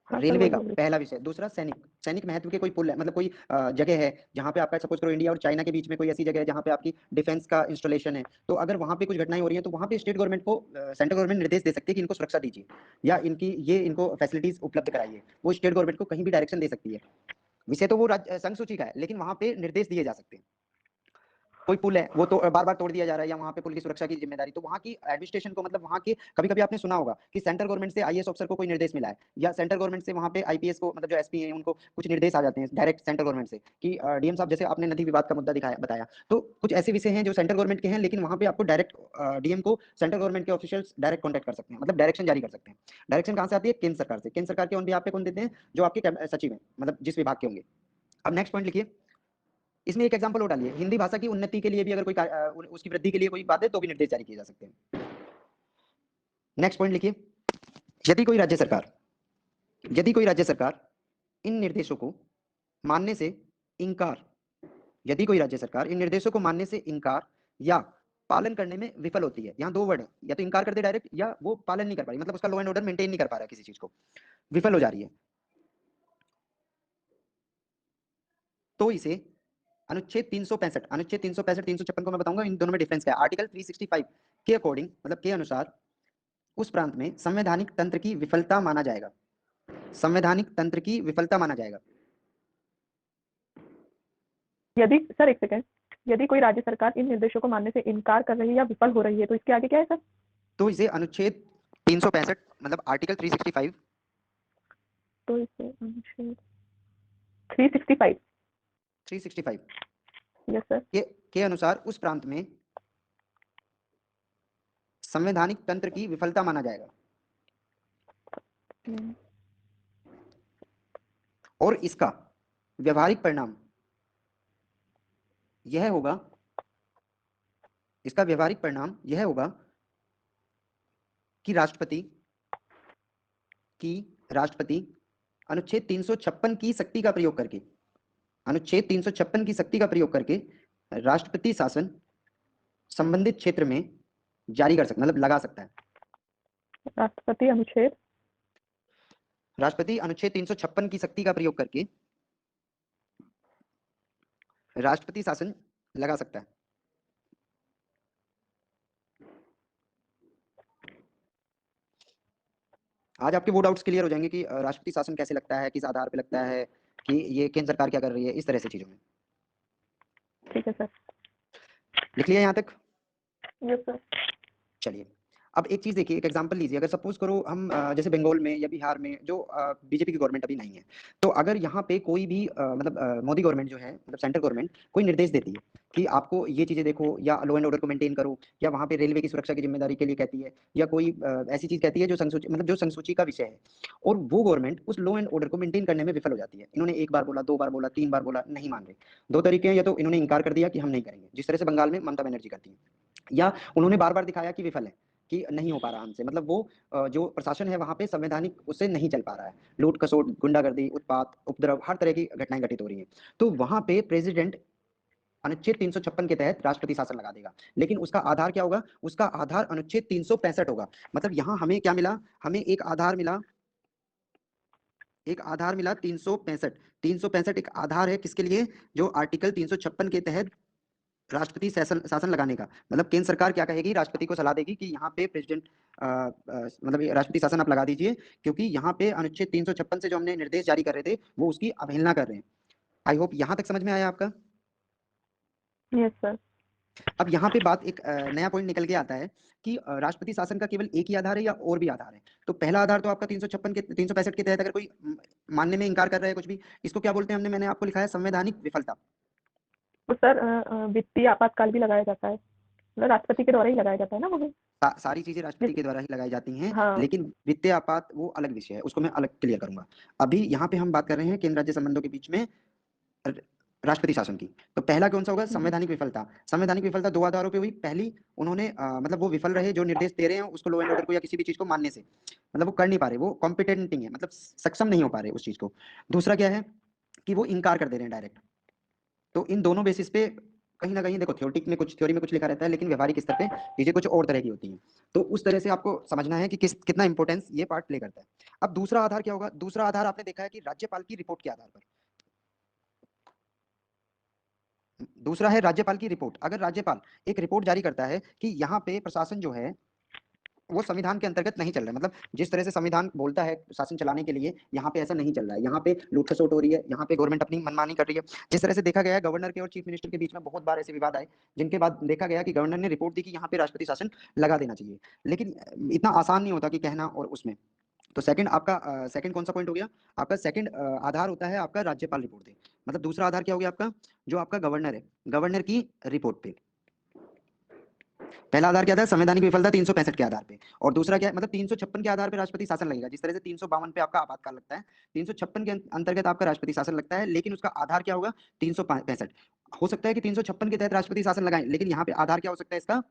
हाँ सर रेलवे वही का बोल रही पहला विषय। दूसरा सैनिक, सैनिक महत्व के कोई पुल है, मतलब कोई जगह है जहां पे आपका सपोज करो इंडिया और चाइना के बीच में कोई ऐसी जगह है जहां पे आपकी डिफेंस का इंस्टॉलेशन है, तो अगर वहां पे कुछ घटनाएं हो रही हैं तो वहां पे स्टेट गवर्नमेंट को सेंट्रल गवर्नमेंट निर्देश दे सकती है कि इनको सुरक्षा दीजिए या इनकी ये इनको फैसिलिटीज उपलब्ध कराइए। वो स्टेट गवर्नमेंट को कहीं भी डायरेक्शन दे सकती है। विषय तो वो संघ सूची का है, लेकिन वहां पे निर्देश दिए जा सकते हैं। कोई पुल है वो तो बार बार तोड़ दिया जा रहा है, या वहां पे पुल की सुरक्षा की जिम्मेदारी तो वहां की एडमिनिस्ट्रेशन को, मतलब वहां के, कभी कभी आपने सुना होगा कि सेंट्रल गवर्नमेंट से आईएएस ऑफिसर को कोई निर्देश मिला है, या सेंट्रल गवर्नमेंट से वहां पे आईपीएस को, मतलब जो एसपी हैं उनको कुछ निर्देश आ जाते हैं डायरेक्ट सेंट्रल गवर्नमेंट से कि डीएम साहब, जैसे आपने नदी विवाद का मुद्दा दिखाया बताया, तो कुछ ऐसे विषय हैं जो सेंट्रल गवर्नमेंट के हैं, लेकिन वहां पे आपको डायरेक्ट डीएम को सेंट्रल गवर्नमेंट के ऑफिशियल्स डायरेक्ट कॉन्टेक्ट कर सकते हैं, मतलब डायरेक्शन जारी कर सकते हैं। डायरेक्शन कहां से आती है? केंद्र सरकार से। केंद्र सरकार के ऑन बिहाफ पे कौन देते हैं? जो आपके सचिव हैं, मतलब जिस विभाग के होंगे। अब नेक्स्ट पॉइंट लिखिए, इसमें एक एग्जांपल और डालिए, हिंदी भाषा की उन्नति के लिए भी अगर कोई उसकी वृद्धि के लिए कोई बात है तो भी निर्देश जारी किए जा सकते हैं। नेक्स्ट पॉइंट लिखिए, यदि कोई राज्य सरकार, यदि कोई राज्य सरकार इन निर्देशों को मानने से इनकार, यदि कोई राज्य सरकार इन निर्देशों को मानने से इनकार या पालन करने में विफल होती है, यहाँ दो वर्ड है, या तो इनकार कर दे डायरेक्ट, या वो पालन नहीं कर पा रही, मतलब उसका लॉ एंड ऑर्डर मेंटेन नहीं कर पा रहा है, किसी चीज को विफल हो जा रही है, तो इसे अनुच्छेद 365, अनुच्छेद 365 356 को मैं बताऊंगा इन दोनों में डिफरेंस क्या है। आर्टिकल 365 के अकॉर्डिंग, मतलब के अनुसार, उस प्रांत में संवैधानिक तंत्र की विफलता माना जाएगा, संवैधानिक तंत्र की विफलता माना जाएगा। यदि सर एक सेकंड, यदि कोई राज्य सरकार इन निर्देशों को मानने से इनकार कर रही है या विफल हो रही है तो इसके आगे क्या है सर? तो इसे अनुच्छेद 365, मतलब आर्टिकल 365, तो इसे अनुच्छेद 365, 365 यस सर, के अनुसार उस प्रांत में संवैधानिक तंत्र की विफलता माना जाएगा, और इसका व्यवहारिक परिणाम यह होगा, इसका व्यवहारिक परिणाम यह होगा कि राष्ट्रपति अनुच्छेद 356 की शक्ति का प्रयोग करके, अनुच्छेद 356 की शक्ति का प्रयोग करके राष्ट्रपति शासन संबंधित क्षेत्र में जारी कर सकता, मतलब लगा सकता है। राष्ट्रपति अनुच्छेद 356 की शक्ति का प्रयोग करके राष्ट्रपति शासन लगा सकता है। आज आपके वो डाउट्स क्लियर हो जाएंगे कि राष्ट्रपति शासन कैसे लगता है, किस आधार पे लगता है, कि ये केंद्र सरकार क्या कर रही है, इस तरह से चीजों में। ठीक है सर। लिख लिया यहाँ तक? Yes sir. चलिए, अब एक चीज देखिए, एक एग्जांपल लीजिए। अगर सपोज करो हम जैसे बंगाल में या बिहार में जो बीजेपी की गवर्नमेंट अभी नहीं है, तो अगर यहाँ पे कोई भी मतलब मोदी गवर्नमेंट जो है, मतलब सेंट्रल गवर्नमेंट कोई निर्देश देती है कि आपको ये चीजें देखो, या लो एंड ऑर्डर को मेंटेन करो, या वहाँ पे रेलवे की सुरक्षा की जिम्मेदारी के लिए कहती है, या कोई ऐसी चीज कहती है जो संसूची, मतलब जो संसूची का विषय है, और वो गवर्नमेंट उस लो एंड ऑर्डर को मेंटेन करने में विफल हो जाती है। इन्होंने एक बार बोला, 2 बार बोला, 3 बार बोला, नहीं मान रहे। 2 तरीके हैं, या तो इन्होंने इनकार कर दिया कि हम नहीं करेंगे, जिस तरह से बंगाल में ममता बनर्जी करती है, या उन्होंने बार बार दिखाया कि विफल है, कि नहीं हो पा रहा हमसे, मतलब वो जो प्रशासन है वहाँ पे संवैधानिक उससे नहीं चल पा रहा है, लूट खसोट, गुंडागर्दी, उत्पात, उपद्रव, हर तरह की घटनाएं घटित हो रही हैं। तो वहाँ पे प्रेसिडेंट अनुच्छेद 356 के तहत राष्ट्रपति शासन लगा देगा, लेकिन उसका आधार क्या होगा? उसका आधार अनुच्छेद 365 होगा। मतलब यहाँ हमें क्या मिला? हमें एक आधार मिला, 365। 365 एक आधार है किसके लिए? जो आर्टिकल 356 के तहत राष्ट्रपति शासन लगाने का। मतलब केंद्र सरकार क्या कहेगी? राष्ट्रपति को सलाह देगी कि यहाँ पे प्रेसिडेंट मतलब राष्ट्रपति शासन आप लगा दीजिए, क्योंकि यहाँ पे अनुच्छेद 356 से जो हमने निर्देश जारी कर रहे थे वो उसकी अवहेलना कर रहे हैं। आई होप यहाँ तक समझ में आया आपका? Yes sir. अब यहाँ पे बात एक नया पॉइंट निकल के आता है कि राष्ट्रपति शासन का केवल एक ही आधार है या और भी आधार है? तो पहला आधार तो आपका 365 के तहत अगर कोई मानने में इनकार कर रहा है कुछ भी, इसको क्या बोलते हैं? मैंने आपको लिखा है संवैधानिक विफलता। तो सर वित्तीय आपातकाल भी लगाया जाता है, मतलब राष्ट्रपति के द्वारा ही लगाया जाता है ना वो भी? सारी चीजें राष्ट्रपति के द्वारा ही लगाई जाती हैं, हाँ। लेकिन वित्तीय आपात वो अलग विषय है, उसको मैं अलग क्लियर करूंगा। अभी यहाँ पे हम बात कर रहे हैं केंद्र राज्य संबंधों के बीच में राष्ट्रपति शासन की। तो पहला कौन सा होगा? संवैधानिक विफलता। संवैधानिक विफलता 2 आधारों पे हुई। पहली, उन्होंने मतलब वो विफल रहे जो निर्देश दे रहे हैं उसको, लो एंड ऑर्डर को या किसी भी चीज को मानने से, मतलब वो कर नहीं पा रहे, वो कॉम्पिटेंट नहीं है, मतलब सक्षम नहीं हो पा रहे उस चीज को। दूसरा क्या है कि वो इनकार कर दे रहे हैं डायरेक्ट। तो इन दोनों बेसिस पे कहीं ना कहीं देखो, थ्योरी में कुछ लिखा रहता है, लेकिन व्यवहारिक स्तर पे चीजें कुछ और तरह की होती हैं। तो उस तरह से आपको समझना है कि कितना इंपॉर्टेंस ये पार्ट प्ले करता है। अब दूसरा आधार क्या होगा? दूसरा आधार आपने देखा है कि राज्यपाल की रिपोर्ट के आधार पर। दूसरा है राज्यपाल की रिपोर्ट। अगर राज्यपाल एक रिपोर्ट जारी करता है कि यहाँ पे प्रशासन जो है वो संविधान के अंतर्गत नहीं चल रहा है, मतलब जिस तरह से संविधान बोलता है शासन चलाने के लिए, यहाँ पे ऐसा नहीं चल रहा है, यहाँ पे लूट खसोट हो रही है, यहाँ पे गवर्नमेंट अपनी मनमानी कर रही है। जिस तरह से देखा गया है गवर्नर के और चीफ मिनिस्टर के बीच में बहुत बार ऐसे विवाद आए, जिनके बाद देखा गया कि गवर्नर ने रिपोर्ट दी कि यहाँ पे राष्ट्रपति शासन लगा देना चाहिए। लेकिन इतना आसान नहीं होता कि कहना और उसमें। तो सेकंड कौन सा पॉइंट हो गया आपका? सेकंड आधार होता है आपका राज्यपाल रिपोर्ट दे। मतलब दूसरा आधार क्या हो गया आपका? जो आपका गवर्नर है, गवर्नर की रिपोर्ट पे। पहला आधार क्या था? संवैधानिक विफलता 365 के आधार पे। और दूसरा क्या है? मतलब 356 के आधार पे राष्ट्रपति शासन लगेगा, जिस तरह से 352 पे आपका आपातकाल लगता है, 356 के अंतर्गत आपका राष्ट्रपति शासन लगता है, लेकिन उसका आधार क्या होगा? 365। हो सकता है कि 356 के तहत राष्ट्रपति शासन लगाएं, लेकिन यहाँ पे आधार क्या हो सकता है इसका?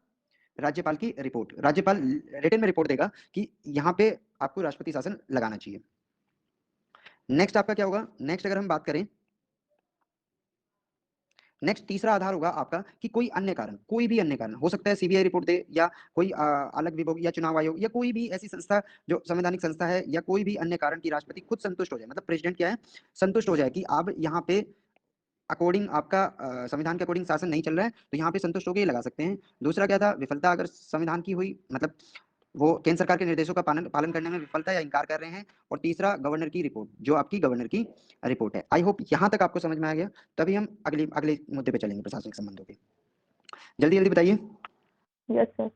राज्यपाल की रिपोर्ट। राज्यपाल रिटन में रिपोर्ट देगा कि यहाँ पे आपको राष्ट्रपति शासन लगाना चाहिए। नेक्स्ट आपका क्या होगा? नेक्स्ट अगर हम बात करें, नेक्स्ट तीसरा आधार होगा आपका कि कोई अन्य कारण, कोई भी अन्य कारण हो सकता है, सीबीआई रिपोर्ट दे, या कोई अलग विभाग या चुनाव आयोग, या कोई भी ऐसी संस्था जो संवैधानिक संस्था है, या कोई भी अन्य कारण की राष्ट्रपति खुद संतुष्ट हो जाए, मतलब प्रेसिडेंट क्या है, संतुष्ट हो जाए कि अब यहाँ पे अकॉर्डिंग आपका संविधान के अकॉर्डिंग शासन नहीं चल रहा है, तो यहाँ पे संतुष्ट होकर ये लगा सकते हैं। दूसरा क्या था? विफलता अगर संविधान की हुई, मतलब वो केंद्र सरकार के निर्देशों का पालन करने में विफलता या इनकार कर रहे हैं। और तीसरा गवर्नर की रिपोर्ट, जो आपकी गवर्नर की रिपोर्ट है। आई होप यहाँ तक आपको समझ में आ गया। तभी हम अगले मुद्दे पे चलेंगे, प्रशासनिक संबंधों पे। जल्दी जल्दी बताइए। Yes sir.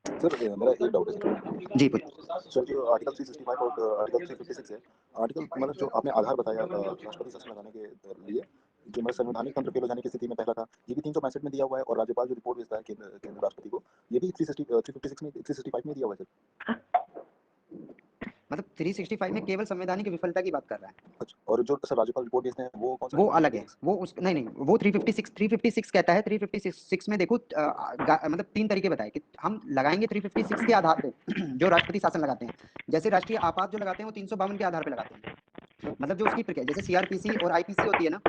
सर मेरा एक डाउट है सर। जी सर जो आर्टिकल 365 और आर्टिकल 356 है, आर्टिकल मतलब जो आपने आधार बताया राष्ट्रपति शासन लगाने के लिए, जो मैं संवैधानिक तंत्र फेल हो जाने की स्थिति में पहला था, ये भी 365 में दिया हुआ है, और राज्यपाल जो रिपोर्ट भेजता है केंद्र राष्ट्रपति को, ये भी 356 में 365 में दिया हुआ है सर। मतलब 365 में केवल संवैधानिक विफलता की बात कर रहा है, अच्छा, और जो सर राज्यपाल रिपोर्ट भेजते हैं वो कौन सा वो है? अलग है। वो उस नहीं नहीं वो 356 कहता है। 356 में देखो मतलब 3 तरीके बताए कि हम लगाएंगे 356 के आधार पे जो राष्ट्रपति शासन लगाते हैं। जैसे राष्ट्रीय आपात जो लगाते हैं वो 352 के आधार पे लगाते हैं, मतलब जो उसकी प्रक्रिया जैसे सीआरपीसी और आईपीसी होती है ना,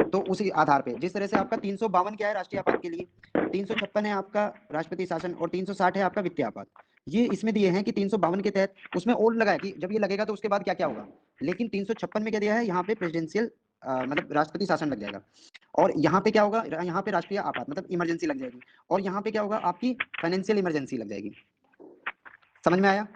तो उसी आधार पे जिस तरह से आपका 352 क्या है राष्ट्रीय आपात के लिए, 356 है आपका राष्ट्रपति शासन और 360 है आपका वित्तीय आपात। ये इसमें दिए हैं कि 352 के तहत उसमें और लगाया कि जब ये लगेगा तो उसके बाद क्या क्या होगा, लेकिन 356 में क्या दिया है यहाँ पे प्रेसिडेंशियल मतलब राष्ट्रपति शासन लग जाएगा, और यहाँ पे क्या होगा, यहाँ पे राष्ट्रीय आपात मतलब इमरजेंसी लग जाएगी, और यहाँ पे क्या होगा आपकी फाइनेंशियल इमरजेंसी लग जाएगी। समझ में आया?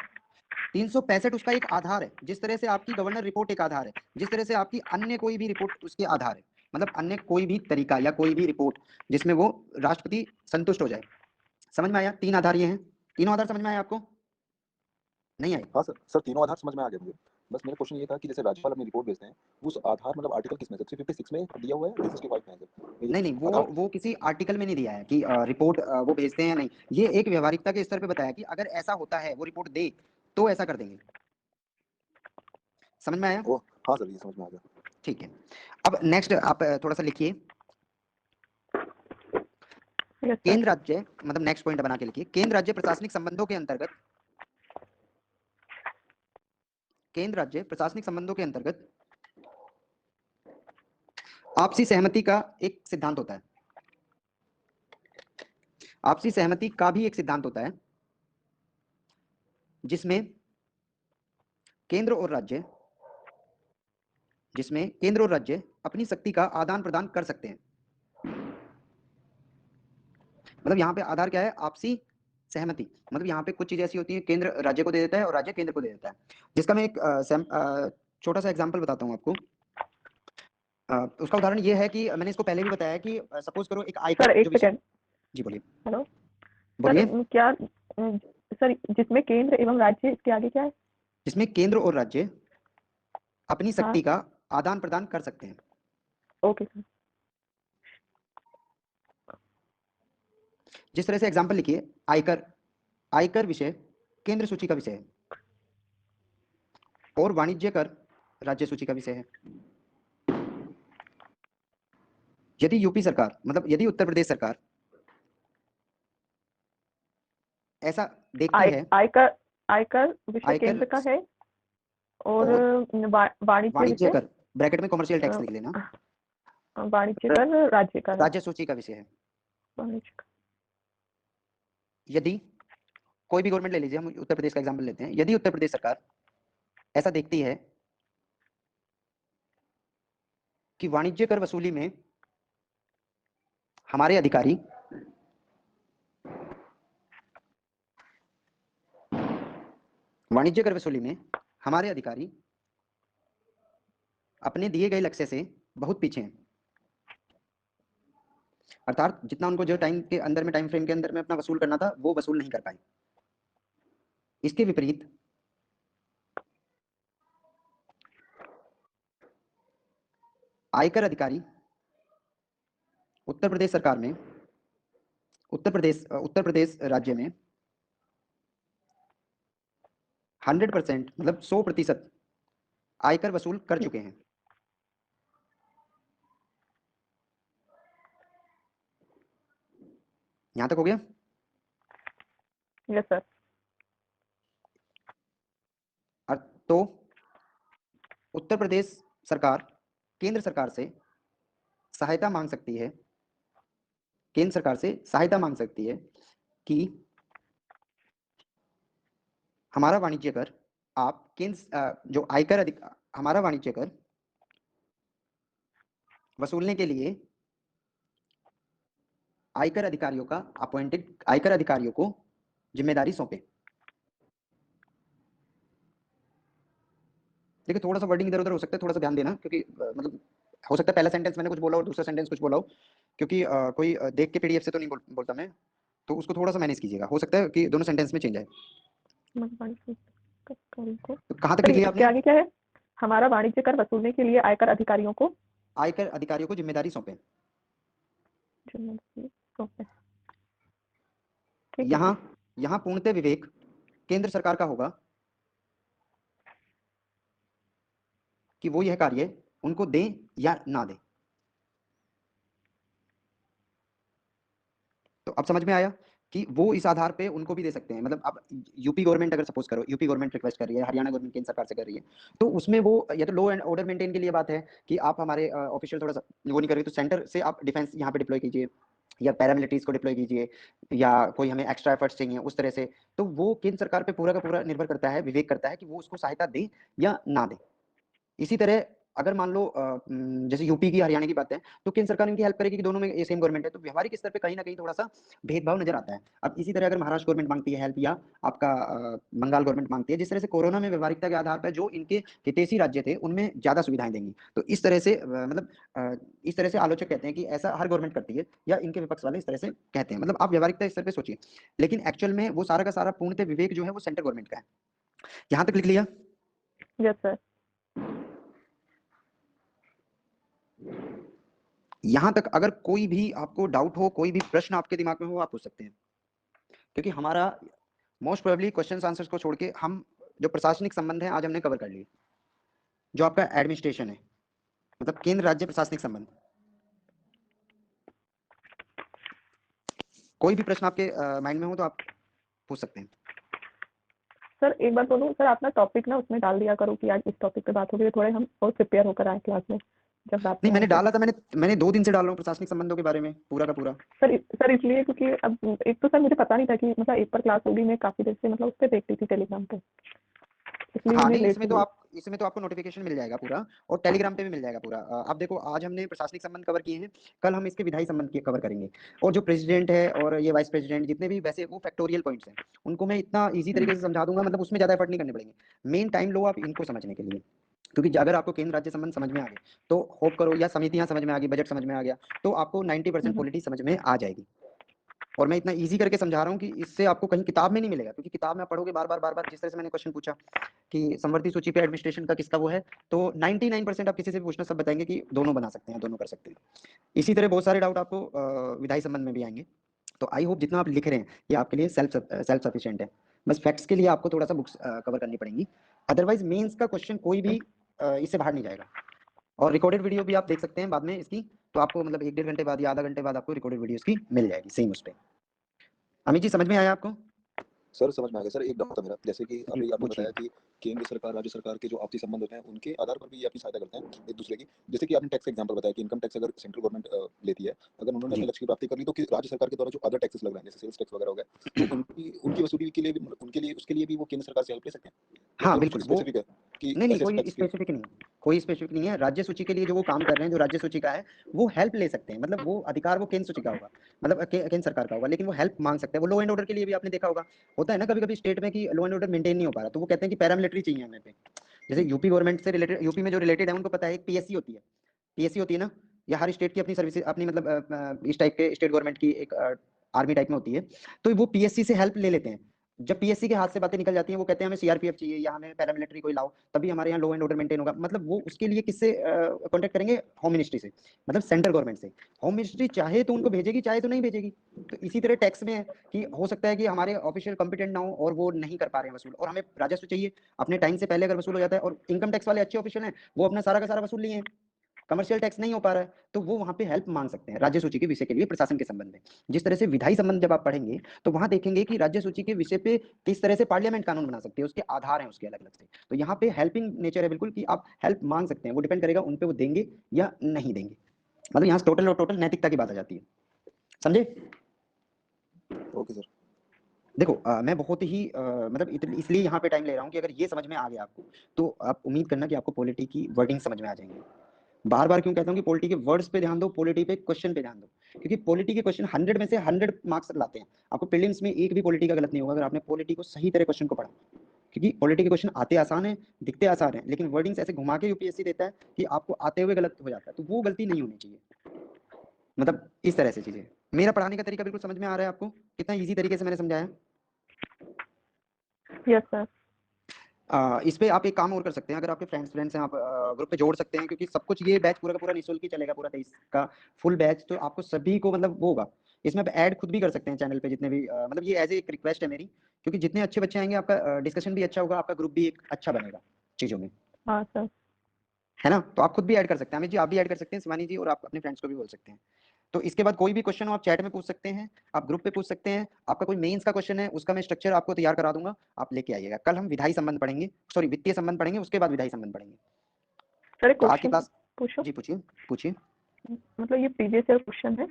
365 उसका एक आधार है, जिस तरह से आपकी गवर्नर रिपोर्ट एक आधार है, जिस तरह से आपकी अन्य कोई भी रिपोर्ट उसके आधार है, मतलब अन्य कोई भी तरीका या कोई भी रिपोर्ट जिसमें वो राष्ट्रपति संतुष्ट हो जाए। समझ में आया? 3 आधार ये हैं। तीनों आधार समझ में आया आपको? नहीं आए? हाँ सर तीनों आधार समझ में आ गया मुझे। बस मेरा क्वेश्चन ये था कि जैसे राज्यपाल अपनी रिपोर्ट भेजते हैं, उस आधार मतलब आर्टिकल किसमें है? 356 में दिया हुआ है, 365 में है सर? ये नहीं आधार वो किसी आर्टिकल में नहीं दिया है कि रिपोर्ट वो भेजते हैं या नहीं। ये एक व्यवहारिकता के स्तर पे बताया कि अगर ऐसा होता है वो रिपोर्ट दे तो ऐसा कर देंगे। समझ में आया? ओ हाँ सर, ये समझ में आ गया। ठीक है। अब नेक्स्ट आप थोड़ा सा लिखिए, यस सर। केंद्र राज्य मतलब नेक्स्ट पॉइंट बना के लिखिए, केंद्र राज्य प्रशासनिक संबंधों के अंतर्गत, केंद्र राज्य प्रशासनिक संबंधों के अंतर्गत आपसी सहमति का एक सिद्धांत होता है। आपसी सहमति का भी एक सिद्धांत होता है जिसमें केंद्र और राज्य जिसमें केंद्र और राज्य अपनी शक्ति का आदान प्रदान कर सकते हैं। मतलब यहाँ पे आधार क्या है? आपसी सहमति। मतलब यहाँ पे कुछ चीजें ऐसी होती हैं केंद्र राज्य को दे देता है और राज्य केंद्र को दे देता है, जिसका मैं एक छोटा सा एग्जांपल बताता हूँ आपको। उसका उदाहरण ये है कि मैंने इसको पहले भी बताया कि सपोज करो एक सर आयकर एक जो विषय। सेकेंड। जी बोलिए। हेलो सर, बोलिए। क्या सर जिसमें केंद्र एवं राज्य, इसके आगे क्या है? जिसमें केंद्र और राज्य अपनी हाँ शक्ति का आदान प्रदान कर सकते हैं। Okay sir. जिस तरह से एग्जांपल लिखिए, आयकर, आयकर विषय केंद्र सूची का विषय है और वाणिज्य कर राज्य सूची का विषय है। यदि यूपी सरकार मतलब यदि उत्तर प्रदेश सरकार ऐसा देखती है, आयकर, आयकर विषय आयकर केंद्र का है और और वाणिज्य वाणिज्य विषय, कर ब्रैकेट में कमर्शियल टैक्स लिख लेना वाणिज्य कर राज्य का है। राज्य सूची का विषय है। वाणिज्य कर। यदि कोई भी गवर्नमेंट ले लीजिए, हम उत्तर प्रदेश का एग्जांपल लेते हैं, यदि उत्तर प्रदेश सरकार ऐसा देखती है कि वाणिज्य कर वसूली में हमारे अधिकारी वाणिज्य कर वसूली में हमारे अधिकारी अपने दिए गए लक्ष्य से बहुत पीछे हैं, अर्थात जितना उनको जो टाइम के अंदर में टाइम फ्रेम के अंदर में अपना वसूल करना था वो वसूल नहीं कर पाए। इसके विपरीत आयकर अधिकारी उत्तर प्रदेश सरकार में उत्तर प्रदेश राज्य में 100% मतलब 100% आयकर वसूल कर चुके हैं। यहां तक हो गया? Yes sir. तो उत्तर प्रदेश सरकार केंद्र सरकार से सहायता मांग सकती है, केंद्र सरकार से सहायता मांग सकती है कि हमारा वाणिज्य कर आप जो आयकर हमारा वाणिज्य कर वसूलने के लिए आयकर अधिकारियों का अपॉइंटेड आयकर अधिकारियों को जिम्मेदारी सौंपे। देखिए थोड़ा सा वर्डिंग इधर उधर हो सकता है, थोड़ा सा ध्यान देना, क्योंकि मतलब हो सकता है पहला सेंटेंस मैंने कुछ बोला और दूसरा सेंटेंस कुछ बोला हो, क्योंकि कोई देख के पीडीएफ से तो नहीं बोलता मैं, तो उसको थोड़ा सा मैनेज कीजिएगा, हो सकता है कि दोनों सेंटेंस में चेंज आए। तो कहाँ तक सर लिख लिया इसके आपने? आगे क्या है? हमारा वाणिज्य कर वसूलने के लिए आयकर अधिकारियों को आयकर अधिकारियों को जिम्मेदारी सौंपे। ठीक है यहाँ सर। यहाँ पूर्णतः विवेक केंद्र सरकार का होगा कि वो यह कार्य उनको दें या ना दें। तो अब समझ में आया कि वो इस आधार पे उनको भी दे सकते हैं। मतलब अब यूपी गवर्नमेंट अगर सपोज करो, यूपी गवर्नमेंट रिक्वेस्ट कर रही है, हरियाणा गवर्नमेंट केंद्र सरकार से कर रही है, तो उसमें वो या तो लॉ एंड ऑर्डर मेंटेन के लिए बात है कि आप हमारे ऑफिशियल थोड़ा सा वो नहीं कर रहे, तो सेंटर से आप डिफेंस यहाँ पे डिप्लॉय कीजिए या पैरामिलिट्रीज को डिप्लॉय कीजिए, या कोई हमें एक्स्ट्रा एफर्ट्स चाहिए उस तरह से। तो वो केंद्र सरकार पे पूरा का पूरा निर्भर करता है, विवेक करता है कि वो उसको सहायता दे या ना दे। इसी तरह अगर मान लो जैसे यूपी की हरियाणा की बात है, तो केंद्र सरकार इनकी हेल्प करेगी कि दोनों में ये सेम गवर्नमेंट है, तो व्यवहारिक स्तर पे कहीं ना कहीं थोड़ा सा भेदभाव नजर आता है। अब इसी तरह अगर महाराष्ट्र गवर्नमेंट मांगती है हेल्प, या आपका बंगाल गवर्नमेंट मांगती है, जिस तरह से कोरोना में व्यवहारिकता के आधार पर जो इनके हितैषी राज्य थे उनमें ज्यादा सुविधाएं देंगी, तो इस तरह से मतलब इस तरह से आलोचक कहते हैं कि ऐसा हर गवर्नमेंट करती है, या इनके विपक्ष वाले इस तरह से कहते हैं। मतलब आप व्यवहारिकता स्तर पे सोचिए, लेकिन एक्चुअल में वो सारा का सारा पूर्णतः विवेक जो है वो सेंट्रल गवर्नमेंट का है। यहाँ तक लिख लिया? Yes sir. यहां तक अगर कोई भी आपको डाउट हो, कोई भी प्रश्न आपके दिमाग में हो, आप पूछ सकते हैं, क्योंकि हमारा मोस्ट प्रोबेबली क्वेश्चंस आंसर्स को छोड़ के हम जो प्रशासनिक संबंध है आज हमने कवर कर लिए, जो आपका एडमिनिस्ट्रेशन है, मतलब केंद्र राज्य प्रशासनिक संबंध। कोई भी प्रश्न आपके माइंड में हो तो आप पूछ सकते हैं। सर एक बात बोलूँ सर, आप ना टॉपिक ना उसमें डाल दिया करो कि आज इस टॉपिक पे बात होगी, तो थोड़े हम और प्रिपेयर होकर आए क्लास में जब बात नहीं, में मैंने आए तो। डाला था, मैंने 2 दिन से डाल रहा हूँ प्रशासनिक संबंधों के बारे में पूरा का पूरा। सर इसलिए क्योंकि अब एक तो सर मुझे पता नहीं था कि मतलब एक पर क्लास होगी, मैं काफी देर से मतलब उस पर देखती थी टेलीग्राम पे, इसलिए हाँ, मैंने नहीं, लेट से। इसमें तो आपको नोटिफिकेशन मिल जाएगा पूरा, और टेलीग्राम पे भी मिल जाएगा पूरा। आप देखो, आज हमने प्रशासनिक संबंध कवर किए हैं, कल हम इसके विधायी संबंध के कवर करेंगे। और जो प्रेसिडेंट है और ये वाइस प्रेसिडेंट, जितने भी वैसे वो फैक्टोरियल पॉइंट्स हैं, उनको मैं इतना इजी तरीके से समझा दूंगा, मतलब उसमें ज्यादा एफर्ट नहीं करने पड़ेंगे। मेन टाइम लो आप इनको समझने के लिए, क्योंकि अगर आपको केंद्र राज्य संबंध समझ में आ गए तो होप करो, या समितियां समझ में आ गई, बजट समझ में आ गया, तो आपको 90% पॉलिटी समझ में आ जाएगी। और मैं इतना इजी करके समझा रहा हूँ कि इससे आपको कहीं किताब में नहीं मिलेगा, क्योंकि किताब में आप पढ़ोगे बार बार बार बार, जिस तरह से मैंने क्वेश्चन पूछा कि समवर्ती सूची पे एडमिनिस्ट्रेशन का किसका वो है, तो 99% आप किसी से भी पूछना, सब बताएंगे कि दोनों बना सकते हैं, दोनों कर सकते हैं। इसी तरह बहुत सारे डाउट आपको विधायी संबंध में भी आएंगे। तो आई होप जितना आप लिख रहे हैं ये आपके लिए सेल्फ सफिशिएंट है। बस फैक्ट्स के लिए आपको थोड़ा सा बुक्स कवर करनी पड़ेंगी, अदरवाइज मेंस का क्वेश्चन कोई भी इससे बाहर नहीं जाएगा। और रिकॉर्डेड वीडियो भी आप देख सकते हैं बाद में इसकी, तो आपको मतलब 1-1.5 घंटे बाद या आधा घंटे बाद आपको रिकॉर्डेड वीडियो की मिल जाएगी सेम उस पर। अमित जी, समझ में आया आपको? सर समझ में आ गया सर। एक डाउट था मेरा, जैसे कि जी, अभी आपने पूछिए। बताया कि केंद्र सरकार राज्य सरकार के जो आपसी संबंध होते हैं उनके आधार पर भी ये अपनी सहायता करते हैं एक दूसरे की। जैसे कि आपने टैक्स का एग्जांपल बताया कि इनकम टैक्स अगर सेंट्रल गवर्नमेंट लेती है, अगर उन्होंने जी, अपने लक्ष्य की प्राप्ति कर ली, तो कि राज्य सरकार के द्वारा जो अदर टैक्सेस लग रहे हैं जैसे सेल्स टैक्स वगैरह हो गया, तो उनकी उनकी वसूली के लिए भी, उनके लिए उसके लिए भी वो केंद्र सरकार से हेल्प ले सकते हैं, या हाँ फिर कुछ बिल्कुल। वो स्पेसिफिक है कि नहीं नहीं, ऐसे कोई टैक्स की? स्पेसिफिक नहीं है, कोई स्पेसिफिक नहीं है। राज्य सूची के लिए जो वो काम कर रहे हैं, जो राज्य सूची का है, वो हेल्प ले सकते हैं। मतलब वो अधिकार वो केंद्र सूची का होगा, मतलब केंद्र सरकार का होगा, लेकिन वो हेल्प मांग सकते हैं। वो लॉ एंड ऑर्डर के लिए भी आपने देखा होगा, होता है ना कभी कभी स्टेट में कि लॉ एंड ऑर्डर मेंटेन नहीं हो पा रहा, तो वो कहते हैं कि पैरामिलिट्री चाहिए हमें पे। जैसे यूपी गवर्नमेंट से रिलेटेड, यूपी में जो रिलेटेड है उनको पता है, एक पीएससी होती है, पीएससी होती है ना, या हर स्टेट की अपनी सर्विस, अपनी मतलब इस टाइप के स्टेट गवर्नमेंट की एक आर्मी टाइप में होती है, तो वो पीएससी से हेल्प ले लेते हैं। जब पीएससी के हाथ से बातें निकल जाती हैं, वो कहते हैं हमें सीआरपीएफ चाहिए या हमें पैरामिलिट्री कोई लाओ, तभी हमारे यहाँ लॉ एंड ऑर्डर मेंटेन होगा। मतलब वो उसके लिए किससे कांटेक्ट करेंगे? होम मिनिस्ट्री से, मतलब सेंट्रल गवर्नमेंट से। होम मिनिस्ट्री चाहे तो उनको भेजेगी, चाहे तो नहीं भेजेगी। तो इसी तरह टैक्स में है कि हो सकता है कि हमारे ऑफिशियल कॉम्पिटेंट ना हो और वो नहीं कर पा रहे हैं वसूल, और हमें राजस्व चाहिए अपने टाइम से पहले अगर वसूल हो जाता है, और इनकम टैक्स वाले अच्छे ऑफिशियल हैं, वो अपना सारा का सारा वसूल लिए हैं, कमर्शियल टैक्स नहीं हो पा रहा है, तो वो वहां पे हेल्प मांग सकते हैं राज्य सूची के विषय के लिए प्रशासन के संबंध में। जिस तरह से विधायी संबंध जब आप पढ़ेंगे, तो वहां देखेंगे कि राज्य सूची के विषय पे किस तरह से पार्लियामेंट कानून बना सकते हैं, उसके आधार हैं उसके अलग अलग से। तो यहाँ पे हेल्पिंग नेचर है बिल्कुल, कि आप हेल्प मांग सकते हैं, वो डिपेंड करेगा उन पे वो देंगे या नहीं देंगे। मतलब यहाँ टोटल और टोटल नैतिकता की बात आ जाती है, समझे? Okay sir. देखो मैं बहुत ही मतलब इसलिए यहाँ पे टाइम ले रहा हूँ कि अगर ये समझ में आ गया आपको, तो आप उम्मीद करना कि आपको पॉलिटी की वर्डिंग समझ में आ जाएंगे। बार बार क्यों कहता हूँ कि पॉलिटी के वर्ड्स पे ध्यान दो, पॉलिटी पे क्वेश्चन पे ध्यान दो, क्योंकि पॉलिटी के क्वेश्चन 100 में से 100 मार्क्स लाते हैं। आपको प्रीलिम्स में एक भी पॉलिटी का गलत नहीं होगा अगर आपने पॉलिटी को सही तरह क्वेश्चन को पढ़ा, क्योंकि पॉलिटी के क्वेश्चन आते आसान है, दिखते आसान है, लेकिन वर्डिंग्स ऐसे घुमा के यूपीएससी देता है कि आपको आते हुए गलत हो जाता है, तो वो गलती नहीं होनी चाहिए। मतलब इस तरह से चीजें। मेरा पढ़ाने का तरीका बिल्कुल समझ में आ रहा है आपको, कितना ईजी तरीके से मैंने समझाया? Yes sir. इस पे आप एक काम और कर सकते हैं, अगर आपके फ्रेंड्स हैं, आप ग्रुप पे जोड़ सकते हैं, क्योंकि सब कुछ ये बैच पूरा का पूरा निःशुल्क ही चलेगा, पूरा 23 का फुल बैच। तो आपको सभी को मतलब वो होगा, इसमें आप ऐड खुद भी कर सकते हैं चैनल पे जितने भी मतलब ये एज एक रिक्वेस्ट है मेरी, क्योंकि जितने अच्छे बच्चे आएंगे आपका डिस्कशन भी अच्छा होगा, आपका ग्रुप भी एक अच्छा बनेगा चीजों में। हाँ सर। है ना? तो आप खुद भी ऐड कर सकते हैं। अमित जी आप भी ऐड कर सकते हैं, शिवानी जी, और आप अपने फ्रेंड्स को भी बोल सकते हैं। तो इसके बाद कोई भी क्वेश्चन हो आप चैट में पूछ सकते हैं, आप ग्रुप पे पूछ सकते हैं। आपका कोई मेंस का क्वेश्चन है, उसका मैं स्ट्रक्चर आपको तैयार करा दूंगा, आप लेके आइएगा। कल हम विधायी संबंध पढ़ेंगे, सॉरी वित्तीय संबंध पढ़ेंगे, उसके बाद विधायी संबंध पढ़ेंगे। सर एक तो आज की क्वेश्चन क्लास पूछो। जी पूछिए, पूछिए। मतलब ये प्रीवियस ईयर क्वेश्चन है,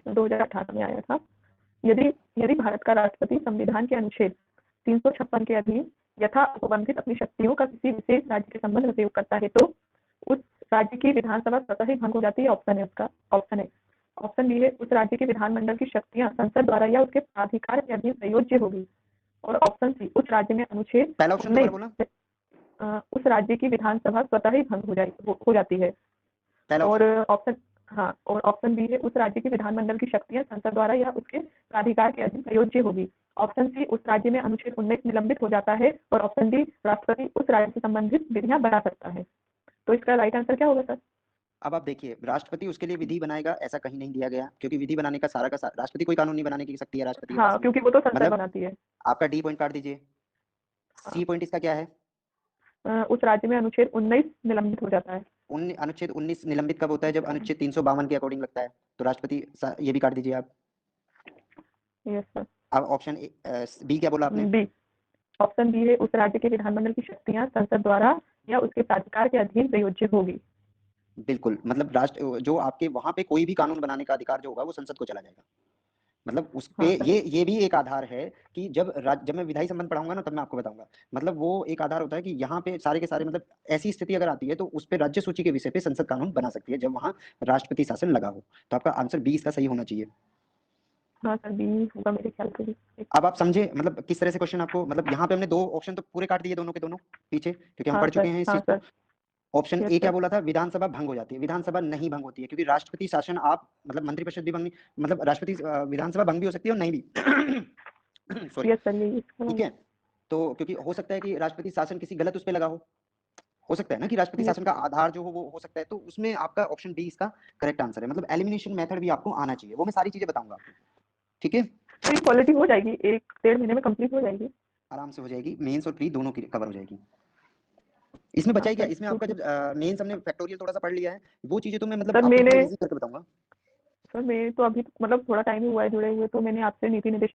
2018 में आया था। यदि यदि भारत का राष्ट्रपति संविधान के अनुच्छेद 356 के अधीन यथा उपबंधित अपनी शक्तियों का किसी विशेष राज्य के संबंध में प्रयोग करता है तो उस राज्य की विधानसभा स्वतः ही भंग हो जाती है। ऑप्शन है उसका, ऑप्शन है। ऑप्शन बी है, उस राज्य के विधानमंडल की शक्तियां संसद द्वारा या उसके प्राधिकार के अधीन प्रयोज्य होगी। और ऑप्शन सी, उस राज्य में अनुच्छेद पहला ऑप्शन दोबारा 19 बोला। उस राज्य की विधानसभा स्वतः ही भंग हो जाती है। पहला और ऑप्शन ऑप्शन, हाँ, और ऑप्शन बी है, उस राज्य के विधानमंडल की शक्तियां संसद द्वारा या उसके प्राधिकार के अधीन प्रयोज्य होगी। ऑप्शन सी, उस राज्य में अनुच्छेद 19 निलंबित हो जाता है। और ऑप्शन डी, राष्ट्रपति उस राज्य से संबंधित विधियां बना सकता है। तो इसका राइट आंसर क्या होगा सर? अब आप देखिए, राष्ट्रपति उसके लिए विधि बनाएगा ऐसा कहीं नहीं दिया गया, क्योंकि विधि बनाने का सारा राष्ट्रपति कोई कानून नहीं बनाने की शक्ति है राष्ट्रपति के पास हाँ, में। क्योंकि वो तो संसद मतलब बनाती है। आपका डी पॉइंट काट दीजिए। हाँ, सी पॉइंट इसका क्या है? उस राज्य में अनुच्छेद 19 निलंबित हो जाता है। अनुच्छेद 19 निलंबित कब होता है? जब अनुच्छेद 352 के अकॉर्डिंग लगता है। तो राष्ट्रपति ये भी काट दीजिए आप। Yes sir. अब ऑप्शन बी क्या बोला आपने? बी, ऑप्शन बी है, उस राज्य के विधानमंडल की शक्तियां संसद द्वारा या उसके प्राधिकार के अधीन प्रयोज्य होगी। बिल्कुल, मतलब राष्ट्र जो आपके वहां पे कोई भी कानून बनाने का अधिकार जो होगा वो संसद को चला जाएगा। मतलब उस पे हाँ सर। ये भी एक आधार है कि जब मैं विधायी संबंध पढ़ाऊंगा ना तब मैं आपको बताऊंगा। मतलब वो एक आधार होता है कि यहाँ पे सारे के सारे, मतलब ऐसी स्थिति अगर आती है तो उस पे राज्य सूची के विषय पे संसद कानून बना सकती है जब वहाँ राष्ट्रपति शासन लगा हो। तो आपका आंसर बी इसका सही होना चाहिए। हाँ सर, बी होगा मेरे ख्याल से भी। अब आप समझे मतलब किस तरह से क्वेश्चन आपको, मतलब यहाँ पे हमने दो ऑप्शन तो पूरे काट दिए दोनों के दोनों पीछे, क्योंकि हम हाँ पढ़ चुके सर, हैं इस हाँ चीज को। सर। ऑप्शन यस ए क्या सर। बोला था? विधानसभा भंग हो जाती है। विधानसभा नहीं भंग होती है, क्योंकि राष्ट्रपति शासन आप मतलब मंत्रिपरिषद भी भंग नहीं, मतलब राष्ट्रपति विधानसभा भंग भी हो सकती है और नहीं भी सॉरी। यस सर, यही इसका ठीक right। है, तो क्योंकि हो सकता है कि राष्ट्रपति शासन किसी गलत उस पे लगा हो सकता है ना कि राष्ट्रपति यस। शासन का आधार जो हो सकता है। तो उसमें आपका ऑप्शन डी इसका करेक्ट आंसर है। मतलब एलिमिनेशन मेथड भी आपको आना चाहिए, वो मैं सारी चीजें बताऊंगा आपको। ठीक है, तो ये क्वालिटी हो जाएगी, 1-1.5 महीने में कंप्लीट हो जाएगी। आराम से हो जाएगी, मेंस और प्री दोनों की कवर हो जाएगी। इसमें बचा हाँ ही क्या? सर, इसमें आपका ठीक है। जब मेंस हमने फैक्टोरियल थोड़ा सा पढ़ लिया है, वो चीजें तो मैं मतलब सर आपको मैंने थोड़ा इजी करके बताऊंगा। सर मैं तो अभी मतलब थोड़ा टाइम ही हुआ है जुड़े हुए, तो मैंने आपसे नीति निर्देश